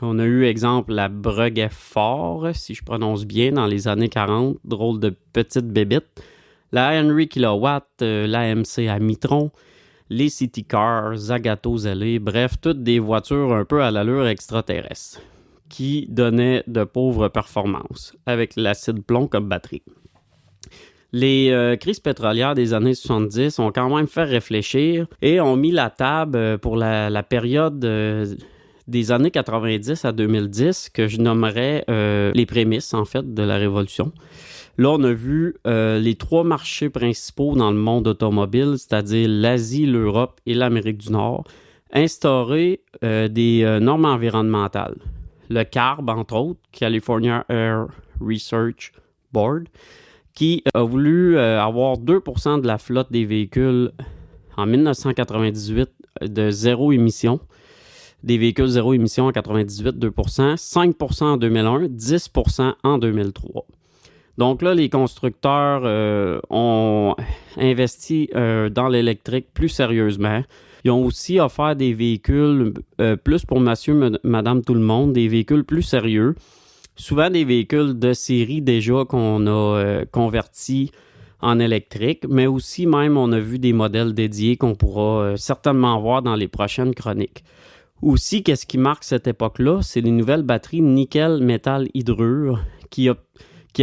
On a eu, exemple, la Breguet Ford, si je prononce bien, dans les années 40, drôle de petite bébite, la Henry Kilowatt, l'AMC Amitron, les City Cars, Zagato Zélé, bref, toutes des voitures un peu à l'allure extraterrestre, qui donnaient de pauvres performances, avec l'acide plomb comme batterie. Les crises pétrolières des années 70 ont quand même fait réfléchir et ont mis la table pour la période des années 90 à 2010 que je nommerais les prémices, en fait, de la révolution. Là, on a vu les trois marchés principaux dans le monde automobile, c'est-à-dire l'Asie, l'Europe et l'Amérique du Nord, instaurer des normes environnementales. Le CARB, entre autres, California Air Research Board, qui a voulu avoir 2% de la flotte des véhicules en 1998 de zéro émission. Des véhicules zéro émission en 98, 2%, 5% en 2001, 10% en 2003. Donc là, les constructeurs ont investi dans l'électrique plus sérieusement. Ils ont aussi offert des véhicules plus pour monsieur, madame, tout le monde, des véhicules plus sérieux. Souvent des véhicules de série déjà qu'on a convertis en électrique, mais aussi même on a vu des modèles dédiés qu'on pourra certainement voir dans les prochaines chroniques. Aussi, qu'est-ce qui marque cette époque-là? C'est les nouvelles batteries nickel-métal-hydrure qui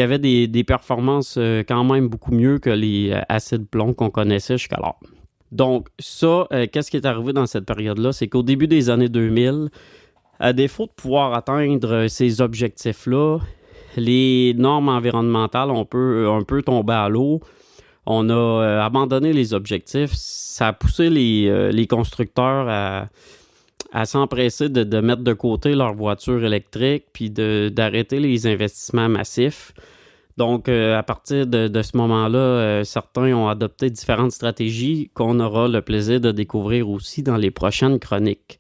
avaient des performances quand même beaucoup mieux que les acides plomb qu'on connaissait jusqu'alors. Donc ça, qu'est-ce qui est arrivé dans cette période-là? C'est qu'au début des années 2000, à défaut de pouvoir atteindre ces objectifs-là, les normes environnementales ont un peu tombé à l'eau. On a abandonné les objectifs. Ça a poussé les constructeurs à s'empresser de mettre de côté leurs voitures électriques puis d'arrêter les investissements massifs. Donc, à partir de ce moment-là, certains ont adopté différentes stratégies qu'on aura le plaisir de découvrir aussi dans les prochaines chroniques.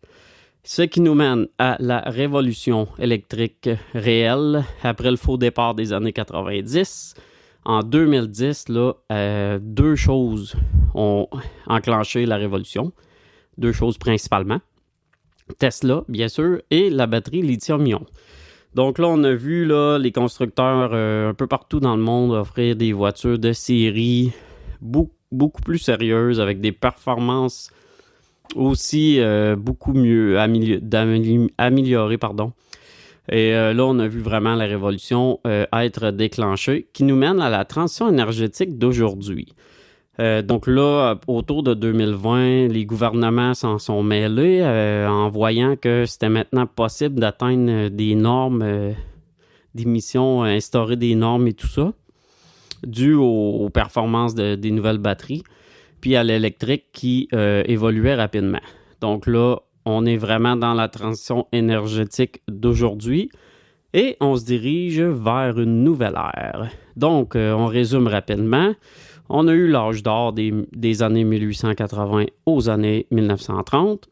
Ce qui nous mène à la révolution électrique réelle après le faux départ des années 90. En 2010, là, deux choses ont enclenché la révolution. Deux choses principalement. Tesla, bien sûr, et la batterie lithium-ion. Donc là, on a vu là, les constructeurs un peu partout dans le monde offrir des voitures de série beaucoup plus sérieuses avec des performances aussi beaucoup mieux améliorées. Et là, on a vu vraiment la révolution être déclenchée qui nous mène à la transition énergétique d'aujourd'hui. Donc là, autour de 2020, les gouvernements s'en sont mêlés en voyant que c'était maintenant possible d'atteindre des normes d'émissions, instaurer des normes et tout ça, dû aux performances des nouvelles batteries, puis à l'électrique qui évoluait rapidement. Donc là, on est vraiment dans la transition énergétique d'aujourd'hui et on se dirige vers une nouvelle ère. Donc, on résume rapidement. On a eu l'âge d'or des années 1880 aux années 1930,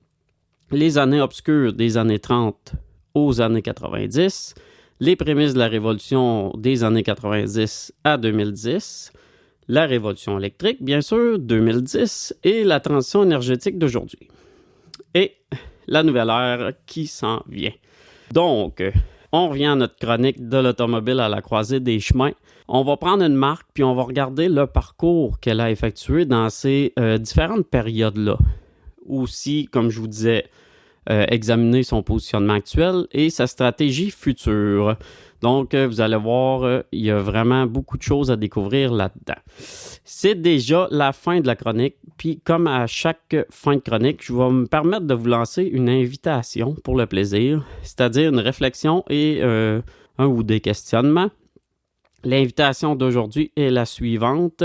les années obscures des années 30 aux années 90, les prémices de la révolution des années 90 à 2010, la révolution électrique, bien sûr, 2010, et la transition énergétique d'aujourd'hui. Et la nouvelle ère qui s'en vient. Donc, on revient à notre chronique de l'automobile à la croisée des chemins. On va prendre une marque puis on va regarder le parcours qu'elle a effectué dans ces différentes périodes-là. Aussi, comme je vous disais, examiner son positionnement actuel et sa stratégie future. Donc, vous allez voir, il y a vraiment beaucoup de choses à découvrir là-dedans. C'est déjà la fin de la chronique. Puis, comme à chaque fin de chronique, je vais me permettre de vous lancer une invitation pour le plaisir, c'est-à-dire une réflexion et un ou des questionnements. L'invitation d'aujourd'hui est la suivante.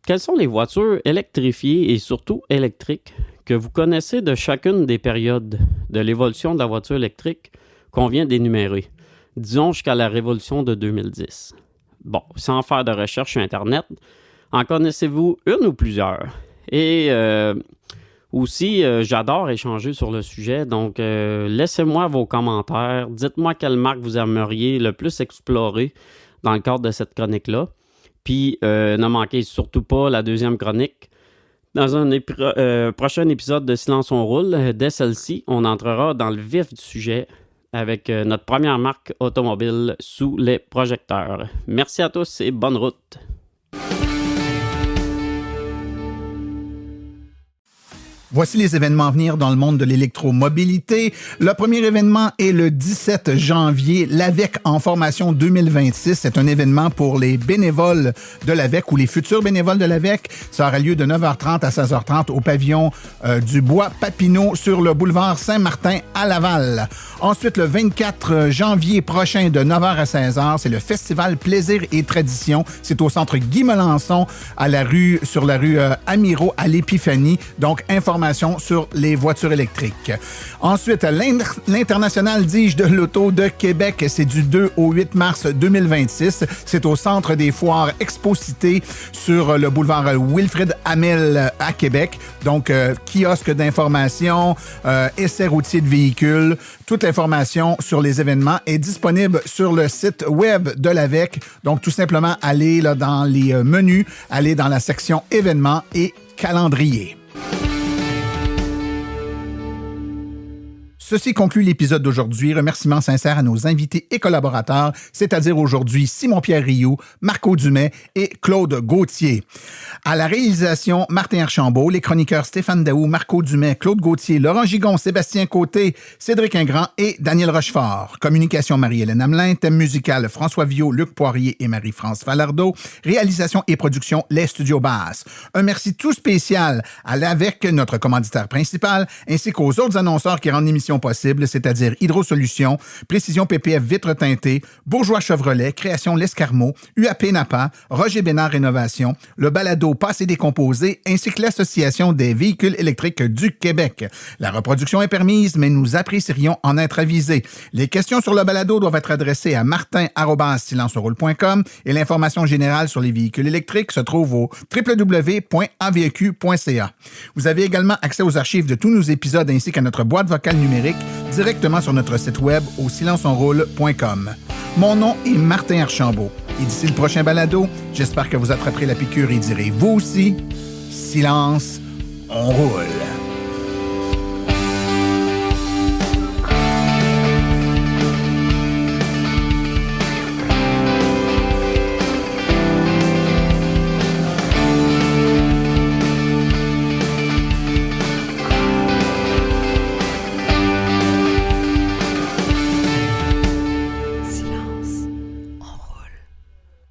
Quelles sont les voitures électrifiées et surtout électriques que vous connaissez de chacune des périodes de l'évolution de la voiture électrique qu'on vient d'énumérer? Disons jusqu'à la révolution de 2010. Bon, sans faire de recherche sur Internet, en connaissez-vous une ou plusieurs? Et aussi, j'adore échanger sur le sujet, donc laissez-moi vos commentaires. Dites-moi quelle marque vous aimeriez le plus explorer dans le cadre de cette chronique-là. Puis, ne manquez surtout pas la deuxième chronique. Dans un prochain épisode de Silence on roule, dès celle-ci, on entrera dans le vif du sujet avec notre première marque automobile sous les projecteurs. Merci à tous et bonne route! Voici les événements à venir dans le monde de l'électromobilité. Le premier événement est le 17 janvier, l'AVEC en formation 2026. C'est un événement pour les bénévoles de l'AVEC ou les futurs bénévoles de l'AVEC. Ça aura lieu de 9h30 à 16h30 au pavillon du Bois Papineau sur le boulevard Saint-Martin à Laval. Ensuite, le 24 janvier prochain de 9h à 16h, c'est le festival Plaisir et Tradition. C'est au centre Guy Melançon sur la rue Amirault à l'Épiphanie. Donc, information d'informations sur les voitures électriques. Ensuite, l'International, dis-je, de l'auto de Québec, c'est du 2 au 8 mars 2026. C'est au Centre des foires Exposité sur le boulevard Wilfrid Hamel à Québec. Donc, kiosque d'information, essais routiers de véhicules. Toute l'information sur les événements est disponible sur le site web de l'AVEQ. Donc, tout simplement, allez là, dans les menus, allez dans la section événements et calendrier. Ceci conclut l'épisode d'aujourd'hui. Remerciements sincères à nos invités et collaborateurs, c'est-à-dire aujourd'hui Simon-Pierre Rioux, Marco Dumais et Claude Gauthier. À la réalisation, Martin Archambault, les chroniqueurs Stéphane Daou, Marco Dumais, Claude Gauthier, Laurent Gigon, Sébastien Côté, Cédric Ingrand et Daniel Rochefort. Communication Marie-Hélène Hamelin, thème musical François Viau, Luc Poirier et Marie-France Falardeau. Réalisation et production Les Studios Basses. Un merci tout spécial à l'AVEQ, notre commanditaire principal, ainsi qu'aux autres annonceurs qui rendent l'émission possible, c'est-à-dire Hydro-Solutions, Précision PPF Vitres teintées, Bourgeois Chevrolet, Création L'Escarmot, UAP Napa, Roger Bénard Rénovation, le balado Passé décomposé, ainsi que l'Association des véhicules électriques du Québec. La reproduction est permise, mais nous apprécierions en être avisés. Les questions sur le balado doivent être adressées à martin@silenceauroule.com et l'information générale sur les véhicules électriques se trouve au www.aveq.ca. Vous avez également accès aux archives de tous nos épisodes ainsi qu'à notre boîte vocale numérique directement sur notre site web au silenceonroule.com. Mon nom est Martin Archambault et d'ici le prochain balado, j'espère que vous attraperez la piqûre et direz vous aussi, silence, on roule.